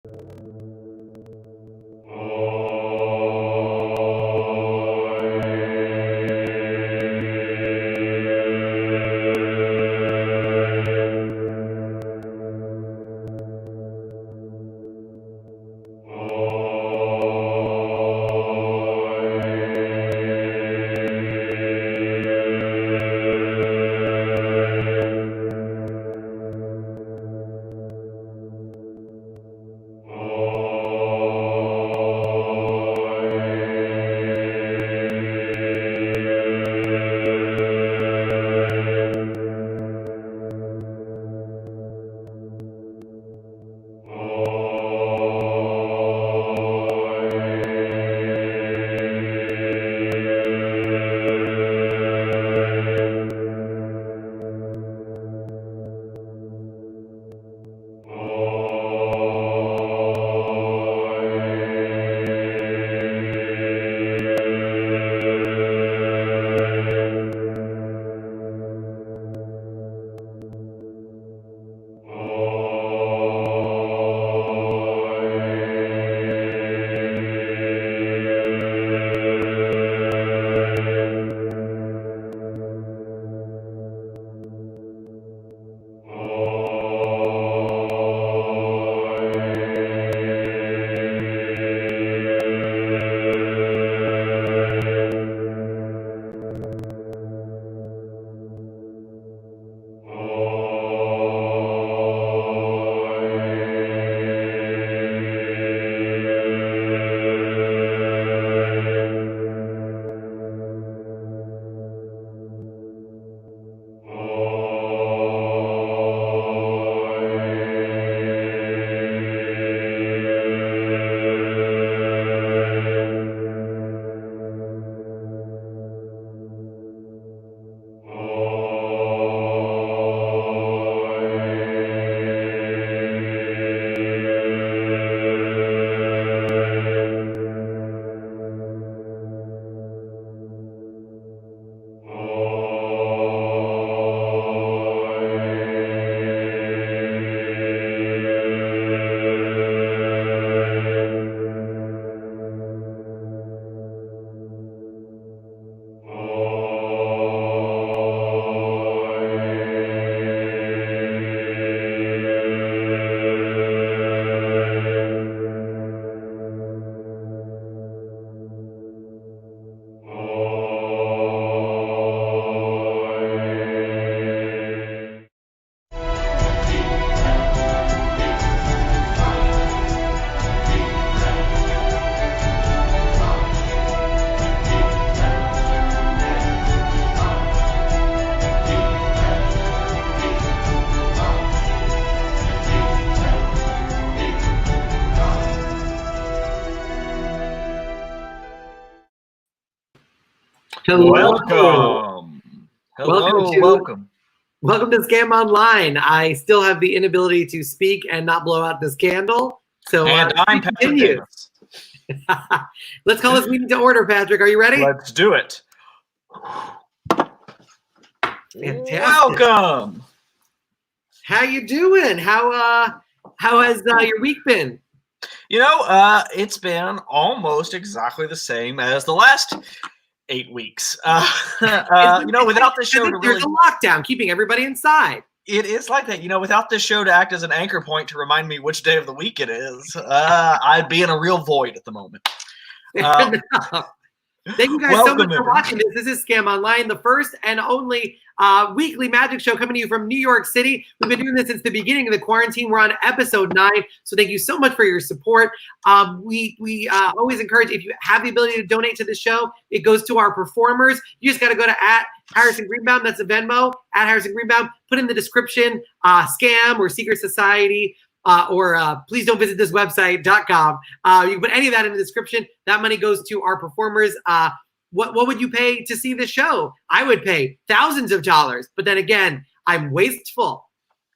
Hello. Welcome. Welcome. Welcome to Scam Online. I still have the inability to speak and not blow out this candle. So And I'm Patrick Davis. Let's call this meeting to order, Patrick. Are you ready? Let's do it. Fantastic. Welcome. How you doing? How has your week been? You know, it's been almost exactly the same as the last 8 weeks. Without the show to really... There's a lockdown keeping everybody inside. It is like that. Without this show to act as an anchor point to remind me which day of the week it is, I'd be in a real void at the moment. Thank you guys so much for watching this. This is Scam Online, the first and only weekly magic show coming to you from New York City. We've been doing this since the beginning of the quarantine. We're on episode 9, so thank you so much for your support. We always encourage, if you have the ability to donate to the show, it goes to our performers. You just got to go to @HarrisonGreenbaum. That's a Venmo, @HarrisonGreenbaum. Put in the description, scam or secret society. Or please don't visit this website.com. You can put any of that in the description. That money goes to our performers. What would you pay to see the show? I would pay thousands of dollars, but then again, I'm wasteful.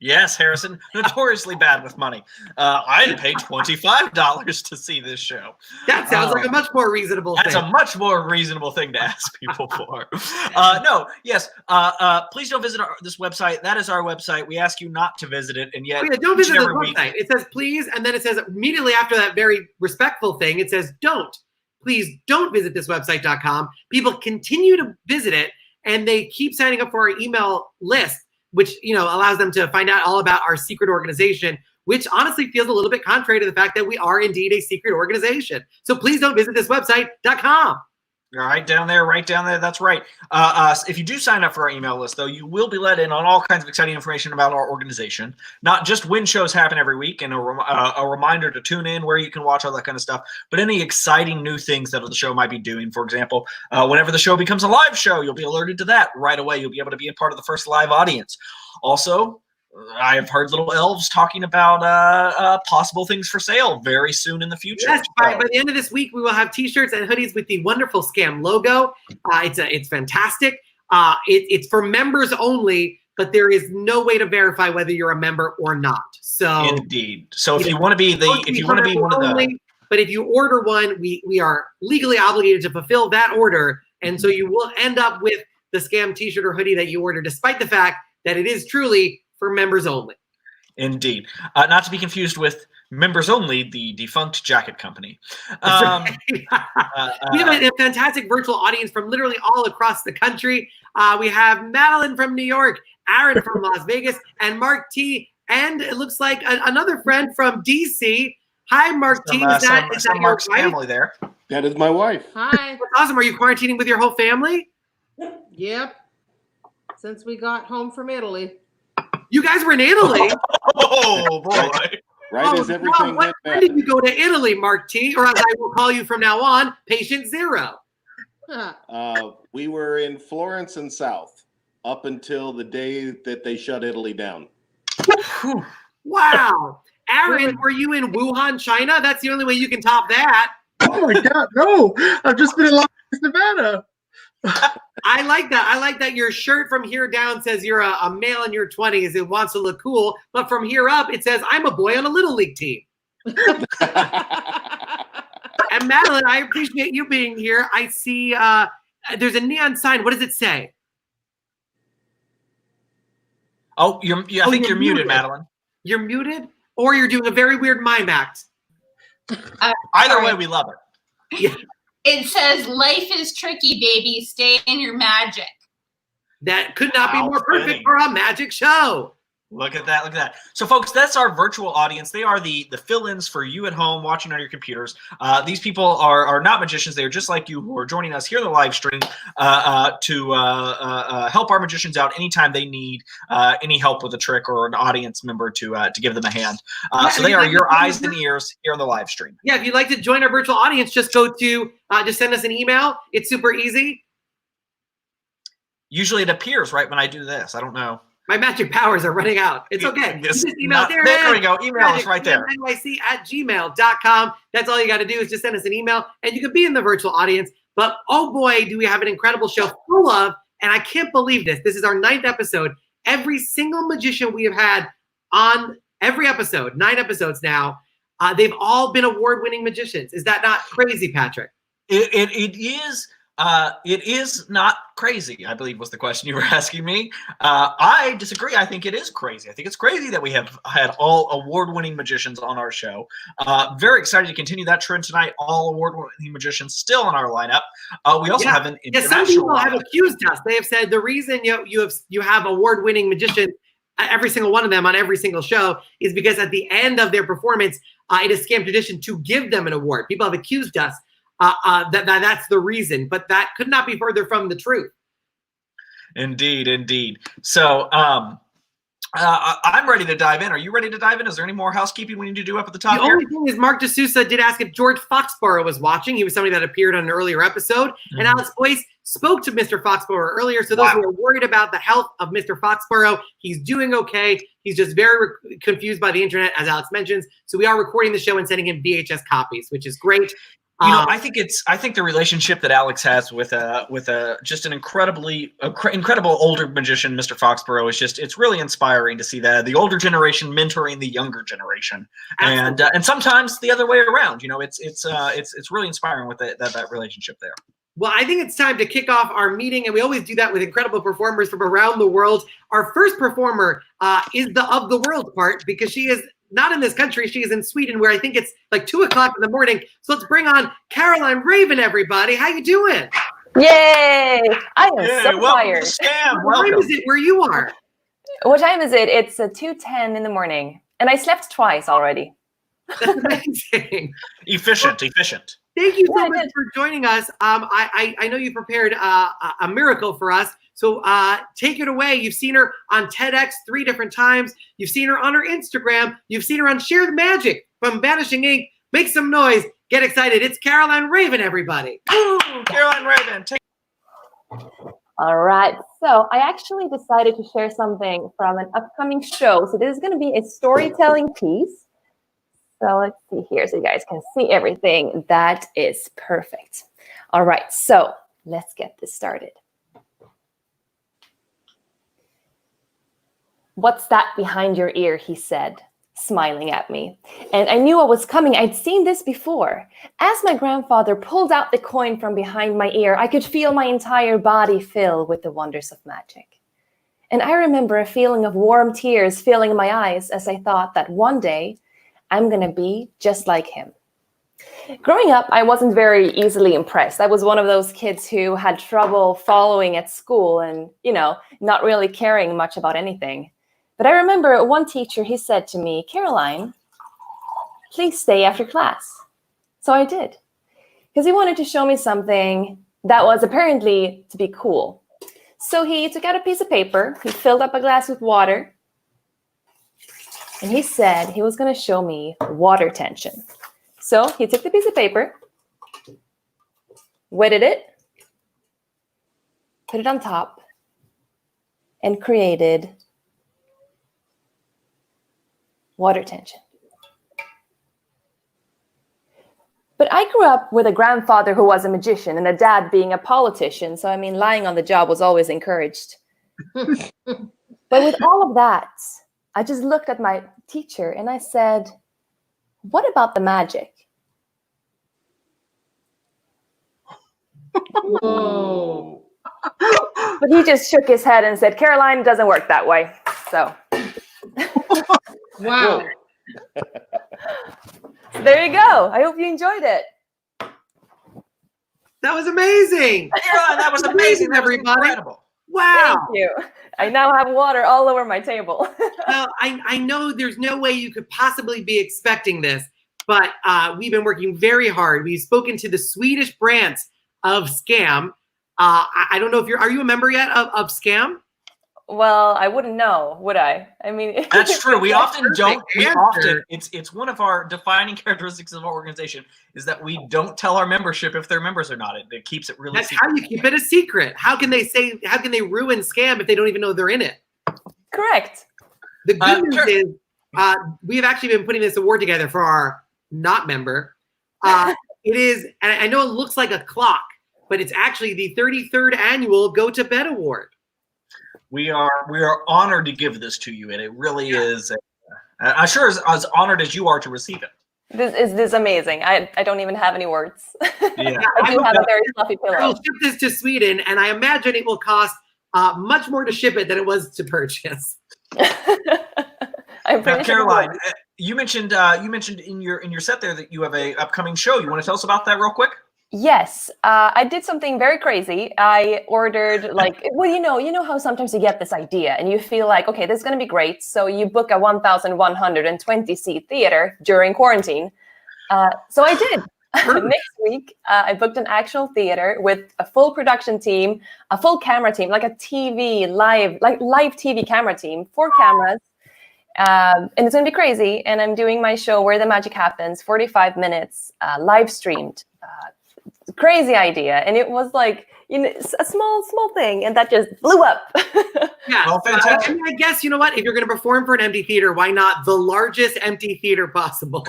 Yes, Harrison, notoriously bad with money. I'd pay $25 to see this show. That sounds like a much more reasonable thing. That's a much more reasonable thing to ask people for. Please don't visit this website. That is our website. We ask you not to visit it, and yet don't visit this website. It says please, and then it says immediately after that very respectful thing, it says don't. Please don't visit this website.com. People continue to visit it, and they keep signing up for our email list, which allows them to find out all about our secret organization, which honestly feels a little bit contrary to the fact that we are indeed a secret organization. So please don't visit this website.com. Right down there. That's right. If you do sign up for our email list, though, you will be let in on all kinds of exciting information about our organization. Not just when shows happen every week and a reminder to tune in, where you can watch all that kind of stuff, but any exciting new things that the show might be doing. For example, whenever the show becomes a live show, you'll be alerted to that right away. You'll be able to be a part of the first live audience. Also, I have heard little elves talking about possible things for sale very soon in the future. Yes, by the end of this week, we will have T-shirts and hoodies with the wonderful Scam logo. It's fantastic. It's for members only, but there is no way to verify whether you're a member or not. So indeed. So if you want to be one of the, but if you order one, we are legally obligated to fulfill that order, and so you will end up with the Scam T-shirt or hoodie that you order, despite the fact that it is truly for members only. Indeed. Not to be confused with Members Only, the defunct jacket company. We have a fantastic virtual audience from literally all across the country. We have Madeline from New York, Aaron from Las Vegas, and Mark T. And it looks like another friend from DC. Hi, Mark T. Is that Mark's your wife? family there? That is my wife. Hi. That's awesome. Are you quarantining with your whole family? Yep. Since we got home from Italy. You guys were in Italy. Oh, boy. Right as everything went when bad. did you go to Italy, Mark T? Or as I will call you from now on, Patient Zero. We were in Florence and South up until the day that they shut Italy down. Wow. Aaron, were you in Wuhan, China? That's the only way you can top that. Oh my God, no. I've just been in Las Vegas, Nevada. I like that. I like that your shirt from here down says you're a male in your 20s. It wants to look cool. But from here up, it says I'm a boy on a little league team. And Madeline, I appreciate you being here. I see there's a neon sign. What does it say? Oh, I think you're muted, Madeline. You're muted? Or you're doing a very weird mime act. Either way, we love it. Yeah. It says, life is tricky, baby. Stay in your magic. That could not be more perfect for a magic show. Look at that. Look at that. So, folks, that's our virtual audience. They are the fill-ins for you at home watching on your computers. These people are not magicians. They are just like you who are joining us here in the live stream to help our magicians out anytime they need any help with a trick or an audience member to give them a hand. So they are your eyes and ears here on the live stream. Yeah, if you'd like to join our virtual audience, just go to, just send us an email. It's super easy. Usually it appears right when I do this. I don't know. My magic powers are running out. It's okay. Yes. Just email. There we go. Email us right there. NYC@gmail.com. That's all you got to do is just send us an email, and you can be in the virtual audience. But oh boy, do we have an incredible show full of, and I can't believe this. This is our 9th episode. Every single magician we have had on every episode, 9 episodes now, they've all been award-winning magicians. Is that not crazy, Patrick? It is. It is not crazy, I believe was the question you were asking me. I disagree. I think it is crazy. I think it's crazy that we have had all award-winning magicians on our show. Very excited to continue that trend tonight. All award-winning magicians still on our lineup. We also have an international some people have lineup. accused us. They have said the reason you have award-winning magicians, every single one of them on every single show, is because at the end of their performance, it is scam tradition to give them an award. People have accused us that's the reason, but that could not be further from the truth. Indeed. So I'm ready to dive in. Are you ready to dive in? Is there any more housekeeping we need to do up at the top The only thing is Mark D'Souza did ask if George Foxborough was watching. He was somebody that appeared on an earlier episode. Mm-hmm. And Alex Boyce spoke to Mr. Foxborough earlier. So those who are worried about the health of Mr. Foxborough, he's doing okay. He's just very confused by the internet, as Alex mentions. So we are recording the show and sending him VHS copies, which is great. I think the relationship that Alex has with just an incredible older magician, Mr. Foxborough, it's really inspiring to see that the older generation mentoring the younger generation, and sometimes the other way around. It's really inspiring with that relationship there. Well, I think it's time to kick off our meeting, and we always do that with incredible performers from around the world. Our first performer is the of the world part, because she is not in this country. She is in Sweden, where I think it's like 2 o'clock in the morning. So let's bring on Caroline Ravn, everybody. How you doing? Yay! I am so tired. What time is it where you are? What time is it? It's 2:10 in the morning, and I slept twice already. That's amazing. Efficient. Thank you so much for joining us. I know you prepared a miracle for us. So take it away. You've seen her on TEDx 3 different times. You've seen her on her Instagram. You've seen her on Share the Magic from Vanishing Ink. Make some noise. Get excited. It's Caroline Ravn, everybody. Ooh, Caroline Ravn. All right. So I actually decided to share something from an upcoming show. So this is going to be a storytelling piece. So let's see here so you guys can see everything. That is perfect. All right, so let's get this started. What's that behind your ear, he said, smiling at me. And I knew what was coming. I'd seen this before. As my grandfather pulled out the coin from behind my ear, I could feel my entire body fill with the wonders of magic. And I remember a feeling of warm tears filling my eyes as I thought that one day, I'm going to be just like him. Growing up, I wasn't very easily impressed. I was one of those kids who had trouble following at school and, not really caring much about anything. But I remember one teacher, he said to me, Caroline, please stay after class. So I did, because he wanted to show me something that was apparently to be cool. So he took out a piece of paper, he filled up a glass with water, and he said he was going to show me water tension. So he took the piece of paper, wetted it, put it on top, and created water tension. But I grew up with a grandfather who was a magician and a dad being a politician. So, lying on the job was always encouraged. But with all of that, I just looked at my teacher and I said, what about the magic? Whoa. But he just shook his head and said, Caroline, it doesn't work that way. So. Wow. So there you go. I hope you enjoyed it. That was amazing. Yeah, that was amazing, everybody. Incredible. Wow. Thank you. I now have water all over my table. Well, I know there's no way you could possibly be expecting this, but we've been working very hard. We've spoken to the Swedish branch of Scam. I don't know if are you a member yet of Scam? Well, I wouldn't know, would I? That's true. We often don't. It's one of our defining characteristics of our organization is that we don't tell our membership if they're members or not. It keeps it really. That's secret. How you keep it a secret. How can they ruin Scam if they don't even know they're in it? Correct. The good news is we have actually been putting this award together for our not member. It is, and I know it looks like a clock, but it's actually the 33rd annual Go to Bed Award. We are honored to give this to you, and it really is. I'm sure as honored as you are to receive it. This is amazing. I don't even have any words. Yeah. I do have a very fluffy pillow. We'll ship this to Sweden, and I imagine it will cost much more to ship it than it was to purchase. I'm pretty now, Caroline, you mentioned in your set there that you have a upcoming show. You want to tell us about that real quick? Yes, I did something very crazy. I ordered you know how sometimes you get this idea and you feel like, okay, this is going to be great. So you book a 1,120 seat theater during quarantine. So I did. Next week, I booked an actual theater with a full production team, a full camera team, like a live TV camera team, 4 cameras. And it's going to be crazy. And I'm doing my show Where the Magic Happens, 45 minutes, live streamed. Crazy idea. And it was like, a small thing. And that just blew up. Yeah. Well, fantastic. I guess, you know what? If you're going to perform for an empty theater, why not the largest empty theater possible?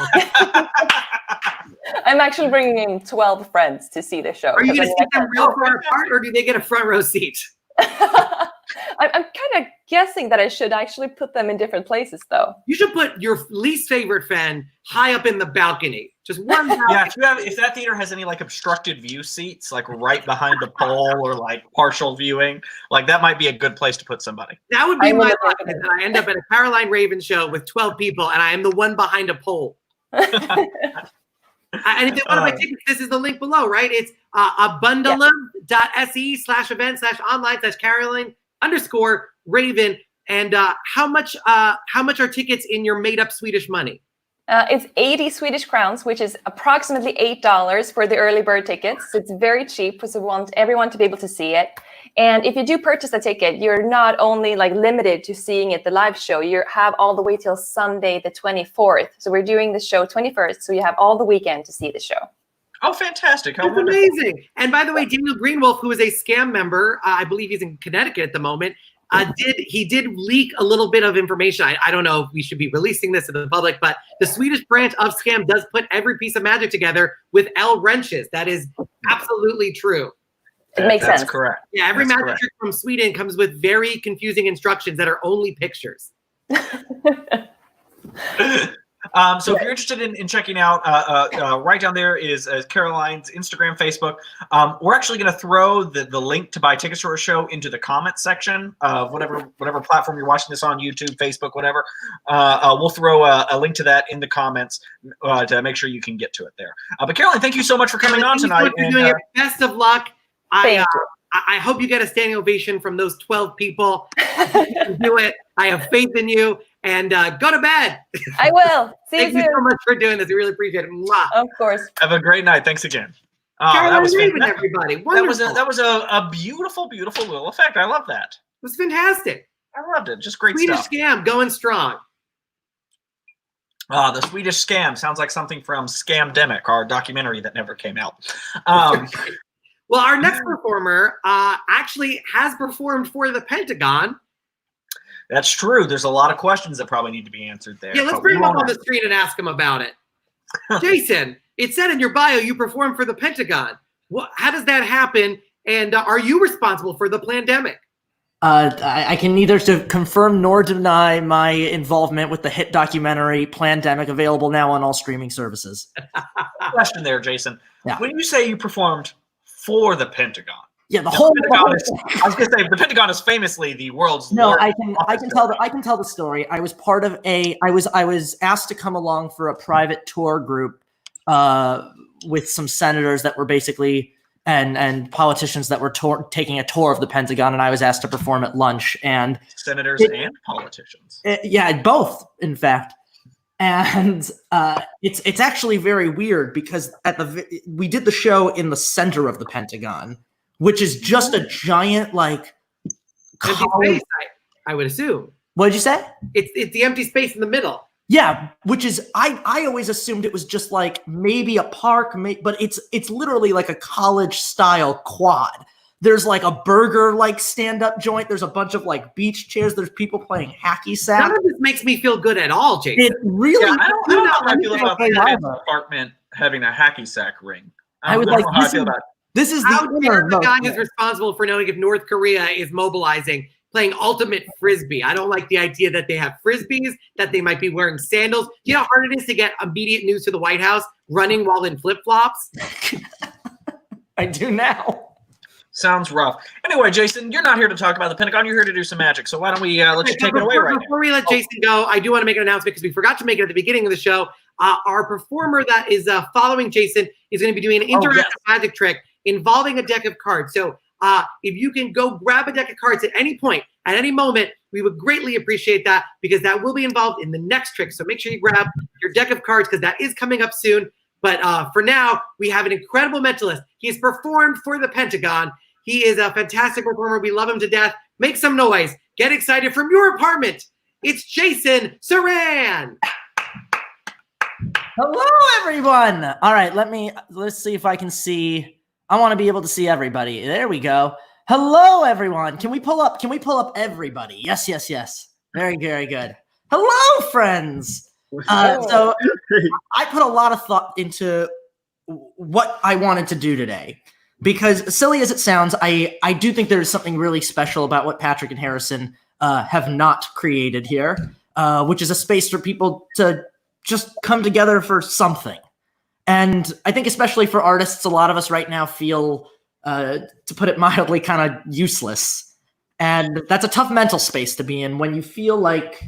I'm actually bringing in 12 friends to see the show. Are you 'cause going to I sit them real far apart, or do they get a front row seat? I'm kind of guessing that I should actually put them in different places, though. You should put your least favorite fan high up in the balcony. Just one balcony. Yeah, if that theater has any like obstructed view seats, like right behind the pole or like partial viewing, like that might be a good place to put somebody. That would be I'm my gonna luck, think is of that I end up at a Caroline Ravn show with 12 people, and I am the one behind a pole. And if they want to buy tickets, this is the link below, right? It's abundalum.se/event/online/Caroline_Ravn. And how much are tickets in your made up Swedish money? It's 80 Swedish crowns, which is approximately $8 for the early bird tickets. It's very cheap because we want everyone to be able to see it. And if you do purchase a ticket, you're not only like limited to seeing it, the live show, you have all the way till Sunday, the 24th. So we're doing the show 21st. So you have all the weekend to see the show. Oh, fantastic. How That's wonderful. amazing. And by the way, Daniel Greenwolf, who is a scam member, I believe he's in Connecticut at the moment, did leak a little bit of information. I don't know if we should be releasing this to the public, but the Swedish branch of Scam does put every piece of magic together with L wrenches. That is absolutely true. It makes That's sense. correct. Yeah, every That's magic correct. trick from Sweden comes with very confusing instructions that are only pictures. So if you're interested in checking out, right down there is Caroline's Instagram, Facebook. We're actually going to throw the link to buy tickets to our show into the comments section of whatever platform you're watching this on, YouTube, Facebook, whatever. We'll throw a link to that in the comments to make sure you can get to it there. But Caroline, thank you so much for coming on tonight. You're doing it. Best of luck. Thank you. I hope you get a standing ovation from those 12 people. You can do it. I have faith in you. And go to bed. I will. See Thank you you soon. so much for doing this. We really appreciate it. Mwah. Of course. Have a great night. Thanks again. Caroline That was Ravn, fantastic. everybody. Wonderful. That was a beautiful, beautiful little effect. I love that. It was fantastic. I loved it. Just great Swedish stuff. Scam going strong. The Swedish Scam sounds like something from Scamdemic, our documentary that never came out. Well, our next performer actually has performed for the Pentagon. That's true. There's a lot of questions that probably need to be answered there. Yeah, let's bring him up on the screen and ask him about it. Jason, it said in your bio you performed for the Pentagon. How does that happen? And are you responsible for the pandemic? I can neither confirm nor deny my involvement with the hit documentary Plandemic, available now on all streaming services. Question there, Jason. Yeah. When you say you performed for the Pentagon, Yeah, the whole Pentagon is, I was going to say, the Pentagon is famously the world's No, largest I can tell the story. I was part of I was asked to come along for a private tour group with some senators that were basically and politicians that were taking a tour of the Pentagon, and I was asked to perform at lunch. And senators and politicians. Yeah, both, in fact. And it's actually very weird because we did the show in the center of the Pentagon, which is just a giant like Empty space, I would assume. What did you say? It's the empty space in the middle. Yeah, which is I always assumed it was just like maybe a park, but it's literally like a college style quad. There's like a burger like stand up joint. There's a bunch of like beach chairs. There's people playing hacky sack. None of this makes me feel good at all, Jason. It really. Yeah, I don't know how I feel about anything that either. apartment having a hacky sack ring. I would don't like know how I this feel is- about it. This is How the dare inner the guy vote. who's responsible for knowing if North Korea is mobilizing, playing ultimate frisbee. I don't like the idea that they have frisbees, that they might be wearing sandals. Do you know how hard it is to get immediate news to the White House running while in flip-flops? I do now. Sounds rough. Anyway, Jason, you're not here to talk about the Pentagon. You're here to do some magic. So why don't we let you take it away right now? Before we let Jason go, I do want to make an announcement because we forgot to make it at the beginning of the show. Our performer that is following Jason is going to be doing an interactive magic trick involving a deck of cards. So if you can go grab a deck of cards at any point, at any moment, we would greatly appreciate that because that will be involved in the next trick. So make sure you grab your deck of cards because that is coming up soon. But for now, we have an incredible mentalist. He has performed for the Pentagon. He is a fantastic performer. We love him to death. Make some noise. Get excited from your apartment. It's Jason Suran. Hello, everyone. All right, let's see if I can see. I want to be able to see everybody. There we go. Hello, everyone. Can we pull up everybody? Yes. Very good. Hello, friends. So I put a lot of thought into what I wanted to do today. Because silly as it sounds, I do think there is something really special about what Patrick and Harrison have not created here, which is a space for people to just come together for something. And I think especially for artists, a lot of us right now feel, to put it mildly, kind of useless. And that's a tough mental space to be in when you feel like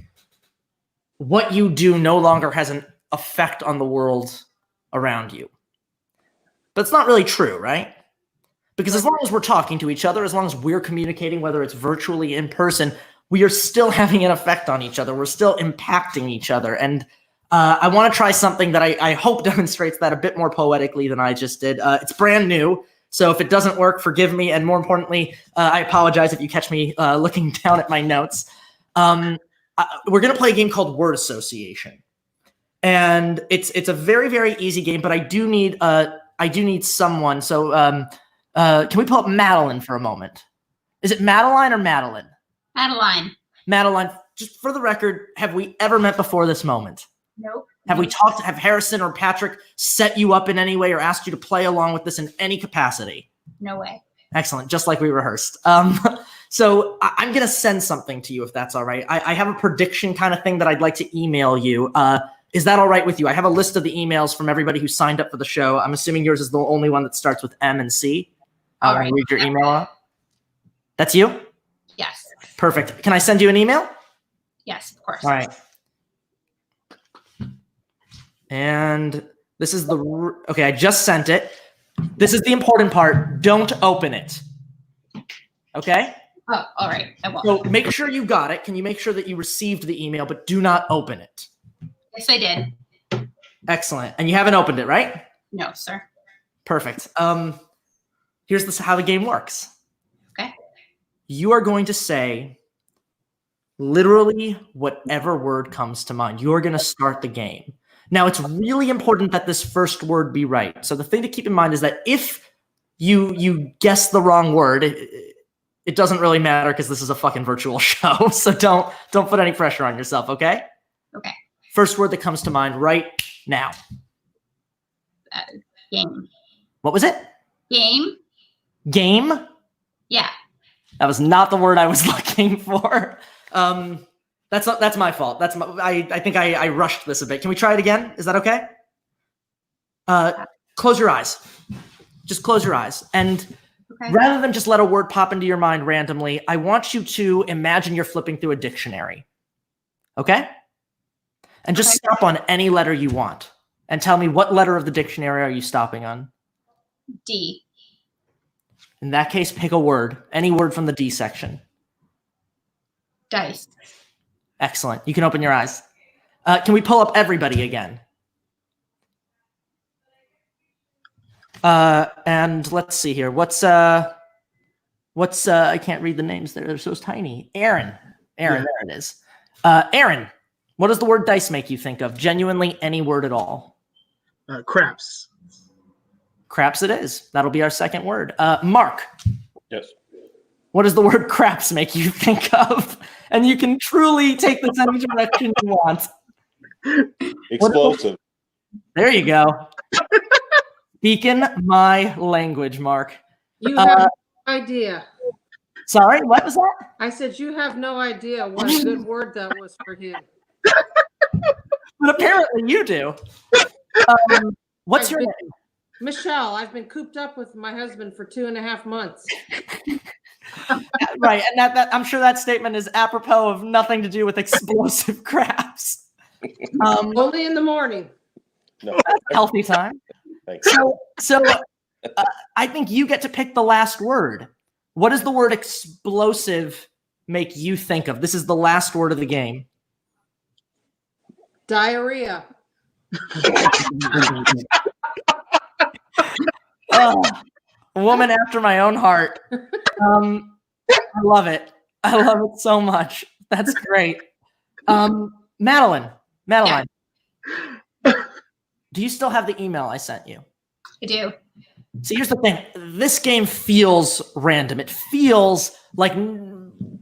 what you do no longer has an effect on the world around you. But it's not really true, right? Because as long as we're talking to each other, as long as we're communicating, whether it's virtually in person, we are still having an effect on each other. We're still impacting each other. And I want to try something that I hope demonstrates that a bit more poetically than I just did. It's brand new, so if it doesn't work, forgive me. And more importantly, I apologize if you catch me looking down at my notes. We're going to play a game called Word Association. And it's a very, very easy game, but I do need someone. So can we pull up Madeline for a moment? Is it Madeline or Madeline? Madeline. Madeline, just for the record, have we ever met before this moment? Nope. Have we talked? Have Harrison or Patrick set you up in any way or asked you to play along with this in any capacity? No way. Excellent, just like we rehearsed. So I'm going to send something to you if that's all right. I have a prediction kind of thing that I'd like to email you. Is that all right with you? I have a list of the emails from everybody who signed up for the show. I'm assuming yours is the only one that starts with M and C. All I'll right. read your email out. That's you? Yes. Perfect. Can I send you an email? Yes, of course. All right. And this is okay, I just sent it. This is the important part. Don't open it. Okay? Oh, all right. I won't. So make sure you got it. Can you make sure that you received the email, but do not open it? Yes, I did. Excellent. And you haven't opened it, right? No, sir. Perfect. Here's how the game works. Okay. You are going to say literally whatever word comes to mind. You're going to start the game. Now, it's really important that this first word be right. So the thing to keep in mind is that if you guess the wrong word, it doesn't really matter because this is a fucking virtual show. So don't put any pressure on yourself, okay? Okay. First word that comes to mind right now. Game. What was it? Game. Game? Yeah. That was not the word I was looking for. That's my fault. I think I rushed this a bit. Can we try it again? Is that okay? Close your eyes. Just close your eyes. And Okay. rather than just let a word pop into your mind randomly, I want you to imagine you're flipping through a dictionary. Okay? And just stop on any letter you want. And tell me, what letter of the dictionary are you stopping on? D. In that case, pick a word. Any word from the D section. Dice. Excellent. You can open your eyes. Can we pull up everybody again? And let's see here. What's I can't read the names there. They're so tiny. Aaron, there it is. Aaron, what does the word dice make you think of? Genuinely any word at all. Craps. Craps it is. That'll be our second word. Mark. Yes. What does the word craps make you think of? And you can truly take this any direction you want. Explosive. There you go. Speaking my language, Mark. You have no idea. Sorry, what was that? I said you have no idea what a good word that was for him. But apparently you do. What's your name? Michelle, I've been cooped up with my husband for 2.5 months. Right, and that I'm sure that statement is apropos of nothing to do with explosive craps. Only in the morning. No. Healthy time. Thanks. So I think you get to pick the last word. What does the word explosive make you think of? This is the last word of the game. Diarrhea. Oh, a woman after my own heart. I love it. I love it so much. That's great. Madeline. Do you still have the email I sent you? I do. See, here's the thing. This game feels random. It feels like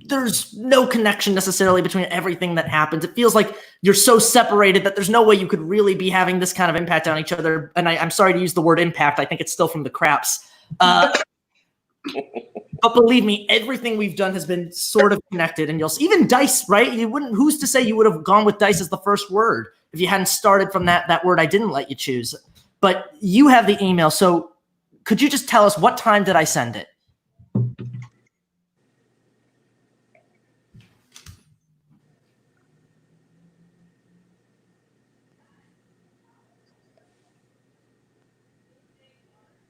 there's no connection necessarily between everything that happens. It feels like you're so separated that there's no way you could really be having this kind of impact on each other. And I'm sorry to use the word impact. I think it's still from the craps. But believe me, everything we've done has been sort of connected. And you'll see, even dice, right? Who's to say you would have gone with dice as the first word if you hadn't started from that word I didn't let you choose? But you have the email. So could you just tell us what time did I send it?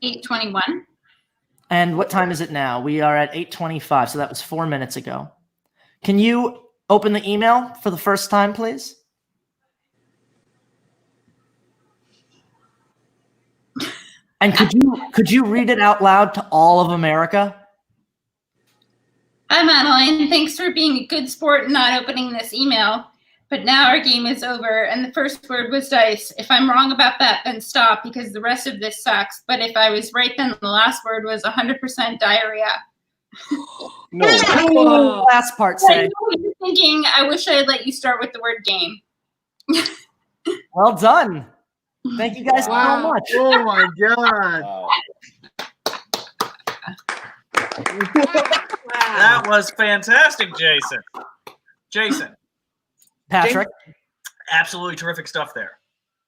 $8:21. And what time is it now? We are at 8:25, so that was 4 minutes ago. Can you open the email for the first time, please? And could you read it out loud to all of America? Hi, Madeline. Thanks for being a good sport and not opening this email. But now our game is over, and the first word was dice. If I'm wrong about that, then stop, because the rest of this sucks. But if I was right, then the last word was 100% diarrhea. No. Oh, last part I say. know what you're thinking. I wish I had let you start with the word game. Well done. Thank you guys so much. Oh my God. Wow. That was fantastic, Jason. Jason, Patrick. absolutely terrific stuff there.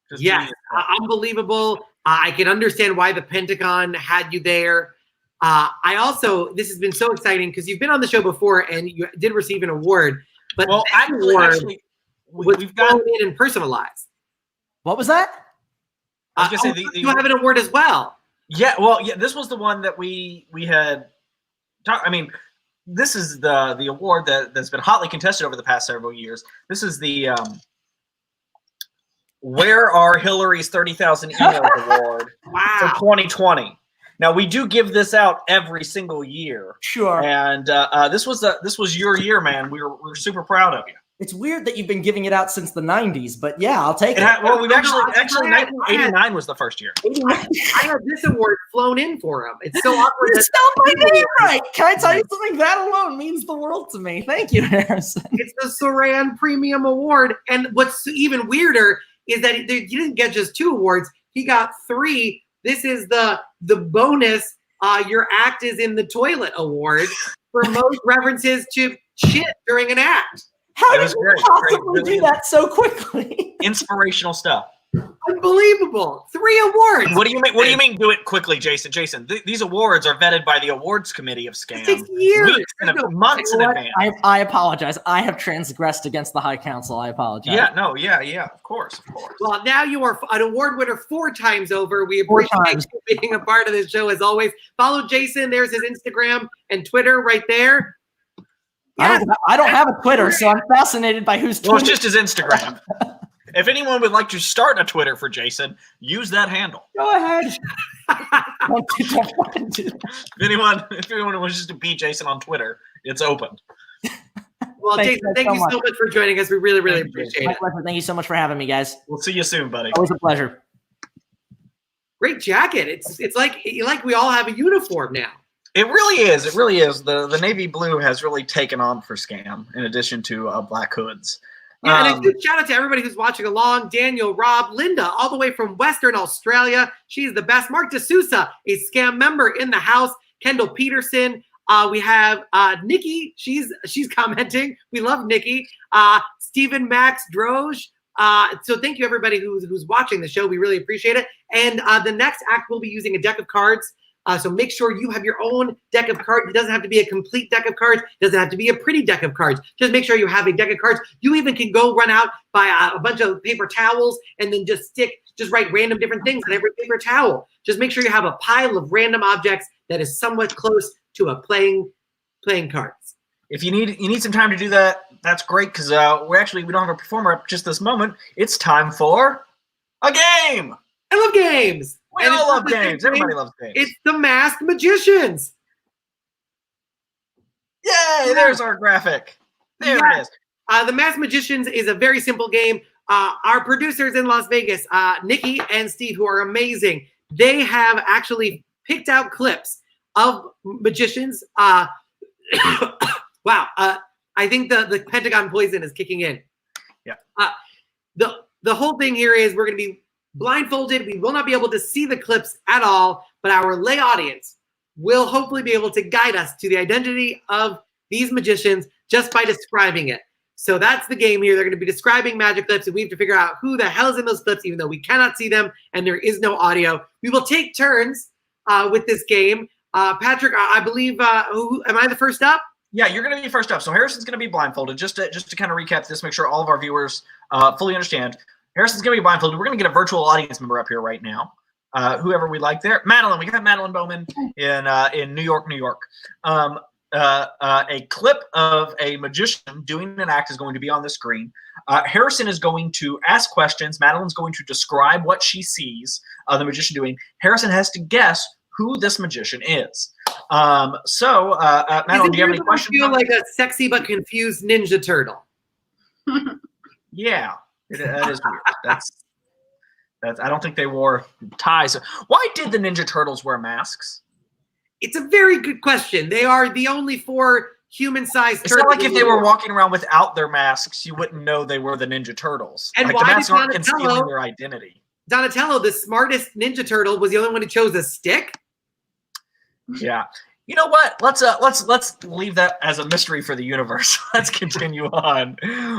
Just Yes, genius stuff. unbelievable. I can understand why the Pentagon had you there. This has been so exciting because you've been on the show before and you did receive an award, but Well, this award was we've got. flown in and personalized. What was that? I was gonna say you have an award as well. Yeah, well, yeah, this was the one that we had talked. I mean, this is the award that's been hotly contested over the past several years. This is the Where Are Hillary's 30,000 Emails Award for Wow. 2020. Now we do give this out every single year, Sure. and this was your year, man. We're super proud of you. It's weird that you've been giving it out since the 90s, but yeah, I'll take it. Well, we've No, actually I had- 1989 was the first year. I had this award flown in for him. It's so awkward. You that- spelled my name right. Can I tell you something? That alone means the world to me. Thank you, Harrison. It's the Suran Premium Award. And what's even weirder is that he didn't get just 2 awards. He got 3. This is the bonus Your Act is in the Toilet Award for most references to shit during an act. How It did was you great, possibly great, do that so quickly? Inspirational stuff. Unbelievable. 3 awards. What do you mean? What do you mean? Do it quickly, Jason. Jason, these awards are vetted by the awards committee of Scam. 6 years. Weeks and months in You know what? advance. I apologize. I have transgressed against the High Council. I apologize. Yeah. Of course. Well, now you are an award winner 4 times over. We 4 appreciate times. you being a part of this show as always. Follow Jason. There's his Instagram and Twitter right there. I don't have a Twitter, so I'm fascinated by who's Well, it's Twitter. just his Instagram. If anyone would like to start a Twitter for Jason, use that handle. Go ahead. Don't fucking do that. If anyone wishes to beat Jason on Twitter, it's open. Well, Thank Jason, you thank so you much. so much for joining us. We really, really Thank you, appreciate My it. pleasure. Thank you so much for having me, guys. We'll see you soon, buddy. Always a pleasure. Great jacket. It's like we all have a uniform now. It really is. It really is. The navy blue has really taken on for Scam, in addition to black hoods. Yeah, and a huge shout out to everybody who's watching along. Daniel, Rob, Linda, all the way from Western Australia. She's the best. Mark DeSouza, a Scam member in the house. Kendall Peterson. We have Nikki. She's commenting. We love Nikki. Stephen Max Droge. So thank you everybody who's watching the show. We really appreciate it. And the next act we'll be using a deck of cards. So make sure you have your own deck of cards. It doesn't have to be a complete deck of cards. It doesn't have to be a pretty deck of cards. Just make sure you have a deck of cards. You even can go run out, buy a bunch of paper towels, and then just write random different things on every paper towel. Just make sure you have a pile of random objects that is somewhat close to a playing cards. If you need some time to do that, that's great, because we don't have a performer up just this moment. It's time for a game. I love games. We And all it's love not just games. a Everybody game, loves games. It's the Masked Magicians. Yay! There's our graphic. There Yeah. it is. The Masked Magicians is a very simple game. Our producers in Las Vegas, Nikki and Steve, who are amazing, they have actually picked out clips of magicians. Wow. I think the Pentagon poison is kicking in. Yeah. the whole thing here is we're going to be blindfolded. We will not be able to see the clips at all, but our lay audience will hopefully be able to guide us to the identity of these magicians just by describing it. So that's the game here. They're going to be describing magic clips, and we have to figure out who the hell's in those clips, even though we cannot see them and there is no audio. We will take turns with this game. Patrick, I believe, am I the first up? Yeah, you're going to be first up. So Harrison's going to be blindfolded. Just to kind of recap this, make sure all of our viewers fully understand. Harrison's going to be blindfolded. We're going to get a virtual audience member up here right now. Whoever we like there. Madeline, we got Madeline Bowman in New York, New York. A clip of a magician doing an act is going to be on the screen. Harrison is going to ask questions. Madeline's going to describe what she sees the magician doing. Harrison has to guess who this magician is. Madeline, do you have any questions? Feel like a sexy but confused Ninja Turtle. Yeah, that is weird. That's. I don't think they wore ties. Why did the Ninja Turtles wear masks? It's a very good question. They are the only 4 human-sized turtles. It's not like if they were walking around without their masks, you wouldn't know they were the Ninja Turtles. And like why the masks did aren't concealing their identity. Donatello, the smartest Ninja Turtle, was the only one who chose a stick? Yeah. You know what? Let's leave that as a mystery for the universe. Let's continue on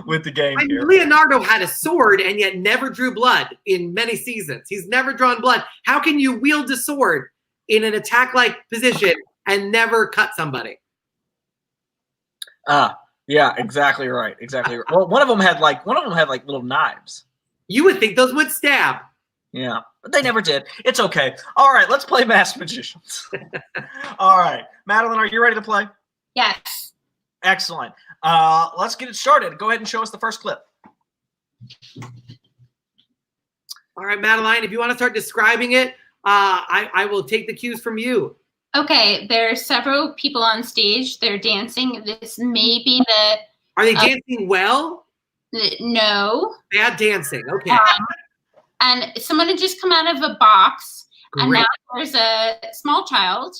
with the game here. Leonardo had a sword and yet never drew blood in many seasons. He's never drawn blood. How can you wield a sword in an attack-like position and never cut somebody? Yeah, exactly right. Exactly right. Well, one of them had like little knives. You would think those would stab. Yeah, but they never did. It's okay. All right, let's play Masked Magicians. All right. Madeline, are you ready to play? Yes. Excellent. Let's get it started. Go ahead and show us the first clip. All right, Madeline, if you want to start describing it, I will take the cues from you. Okay, there are several people on stage. They're dancing. This may be the... Are they dancing well? No. Bad dancing. Okay. And someone had just come out of a box, Great. and now there's a small child.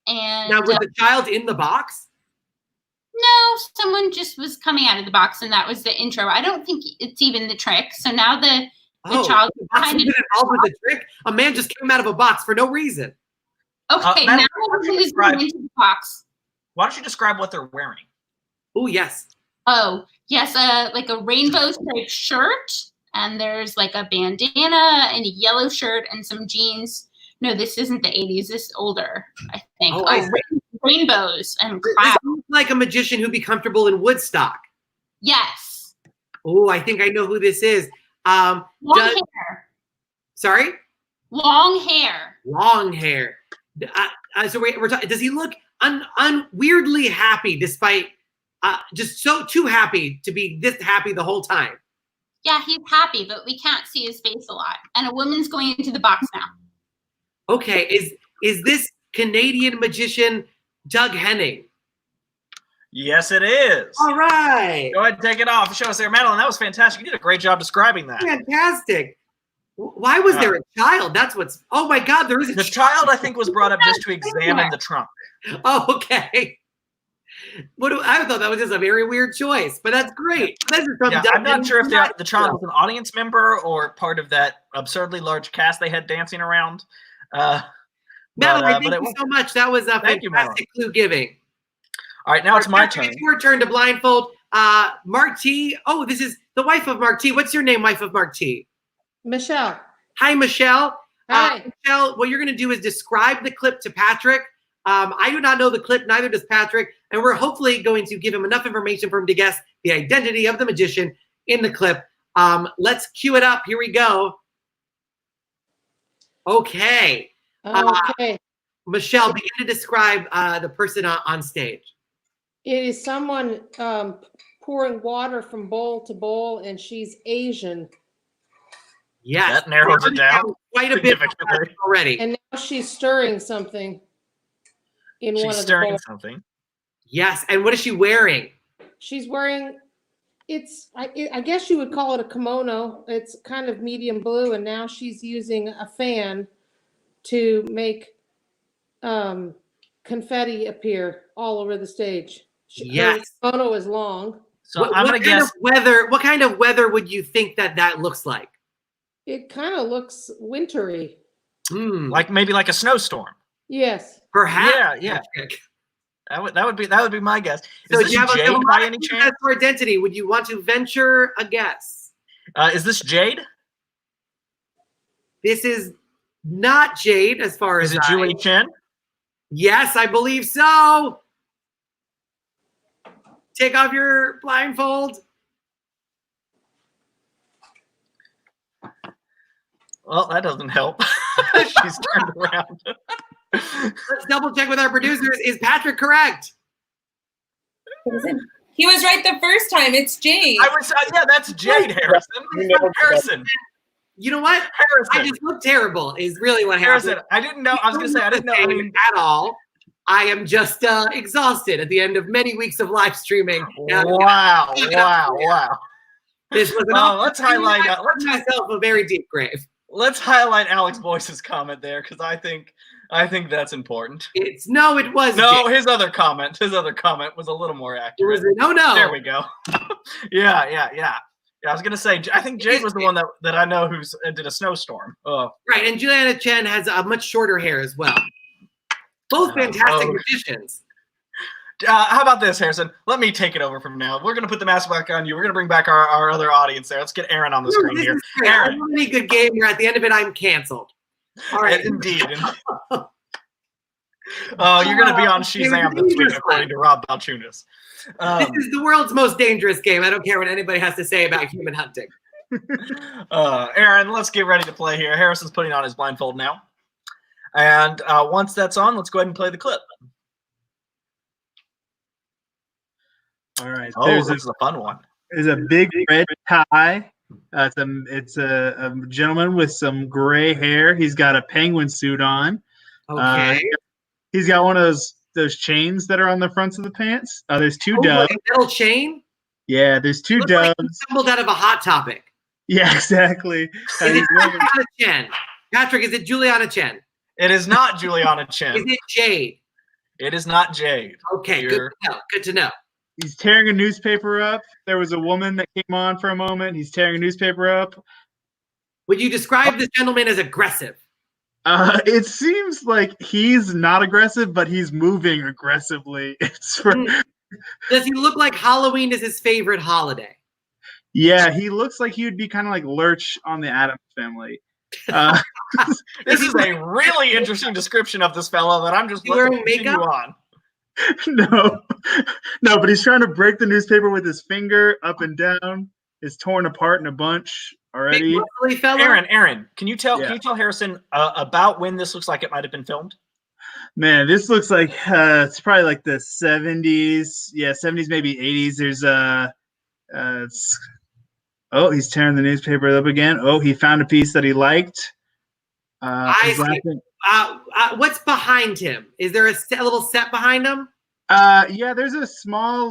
And now, was the child in the box? No, someone just was coming out of the box, and that was the intro. I don't think it's even the trick. So now the child is kind of involved with the trick. A man just came out of a box for no reason. Okay, now who's going into the box? Why don't you describe what they're wearing? Oh, yes. Oh, yes, like a rainbow striped shirt, and there's like a bandana and a yellow shirt and some jeans. No, this isn't the 80s. This is older, I think. Rainbows and clouds. This looks like a magician who'd be comfortable in Woodstock. Yes. Oh, I think I know who this is. Long hair. Sorry? Long hair. Long hair. So we're talking. Does he look weirdly happy, despite just too happy to be this happy the whole time? Yeah, he's happy, but we can't see his face a lot. And a woman's going into the box now. Okay, is this Canadian magician Doug Henning? Yes, it is. All right. Go ahead and take it off. Show us there, Madeline. That was fantastic. You did a great job describing that. Fantastic. Why was there a child? That's what's. Oh my God, there is a child. I think was brought up just to examine the trunk. Oh, okay. I thought that was just a very weird choice, but that's great. I'm not sure if the child was an audience member or part of that absurdly large cast they had dancing around. Madeline, thank you so much. That was a fantastic clue giving. All right, now it's my turn. It's your turn to blindfold. Mark T. Oh, this is the wife of Mark T. What's your name, wife of Mark T? Michelle. Hi, Michelle. Hi. Michelle, what you're going to do is describe the clip to Patrick. I do not know the clip, neither does Patrick, and we're hopefully going to give him enough information for him to guess the identity of the magician in the clip. Let's cue it up. Here we go. Okay. Okay. Michelle, begin to describe the person on stage. It is someone pouring water from bowl to bowl, and she's Asian. Yes. That narrows it down quite a bit already. And now she's stirring something in one of the bowls. She's stirring something. Yes. And what is she wearing? She's wearing, I guess you would call it a kimono. It's kind of medium blue, and now she's using a fan to make confetti appear all over the stage. Yes. Her kimono is long. So I'm gonna guess weather. What kind of weather would you think that looks like? It kind of looks wintry. like maybe like a snowstorm. Yes. Perhaps. Yeah. That would be my guess. Is So this do you have Jade by any That's chance? for identity. Would you want to venture a guess? Is this Jade? This is not Jade, as far as Is it Julie Chen? Yes, I believe so. Take off your blindfold. Well, that doesn't help. She's turned around. Let's double check with our producers. Is Patrick correct? He was right the first time. It's Jade. Yeah, that's Jade Harrison. Harrison. You know what? Harrison. I just look terrible. Is really what Harrison. happened. I didn't know. I was gonna say I didn't know. I mean, at all. I am just exhausted at the end of many weeks of live streaming. Wow. This was let's highlight. Let's myself a very deep grave. Let's highlight Alex Boyce's comment there because I think that's important. It was No, Jade. his other comment was a little more It accurate. was no. There we go. Yeah. I was gonna say I think Jade was the one that I know who did a snowstorm. Oh, Right, and Juliana Chen has much shorter hair as well. Both fantastic magicians. how about this, Harrison? Let me take it over from now. We're gonna put the mask back on you. We're gonna bring back our other audience there. Let's get Aaron on the screen This here. is great. Aaron, I'm a really good game where at the end of it I'm canceled. All right. indeed. Oh, you're gonna be on Shazam this week, according to Rob Balchunas. This is the world's most dangerous game. I don't care what anybody has to say about human hunting. Aaron, let's get ready to play here. Harrison's putting on his blindfold now. And once that's on, let's go ahead and play the clip. All right. Oh, this is a fun one. There's a big red tie. It's a gentleman with some gray hair. He's got a penguin suit on. Okay. He's got one of those chains that are on the fronts of the pants. There's two doves. Like a metal chain? Yeah, there's two Looks doves. like it's assembled out of a Hot Topic. Yeah, exactly. Is it Juliana Chen? Patrick, is it Juliana Chen? It is not Juliana Chen. Is it Jade? It is not Jade. Okay, good to know. He's tearing a newspaper up. There was a woman that came on for a moment. He's tearing a newspaper up. Would you describe this gentleman as aggressive? It seems like he's not aggressive, but he's moving aggressively. Does he look like Halloween is his favorite holiday? Yeah, he looks like he would be kind of like Lurch on the Addams Family. This is a really interesting description of this fellow that I'm just wearing letting continue makeup? on. No, but he's trying to break the newspaper with his finger up and down. It's torn apart in a bunch already. Big muscly fellow? Aaron, can you tell Harrison about when this looks like it might have been filmed? Man, this looks like it's probably like the 70s. Yeah, 70s, maybe 80s. There's he's tearing the newspaper up again. Oh, he found a piece that he liked. I see. What's behind him? Is there a little set behind him? Yeah, there's a small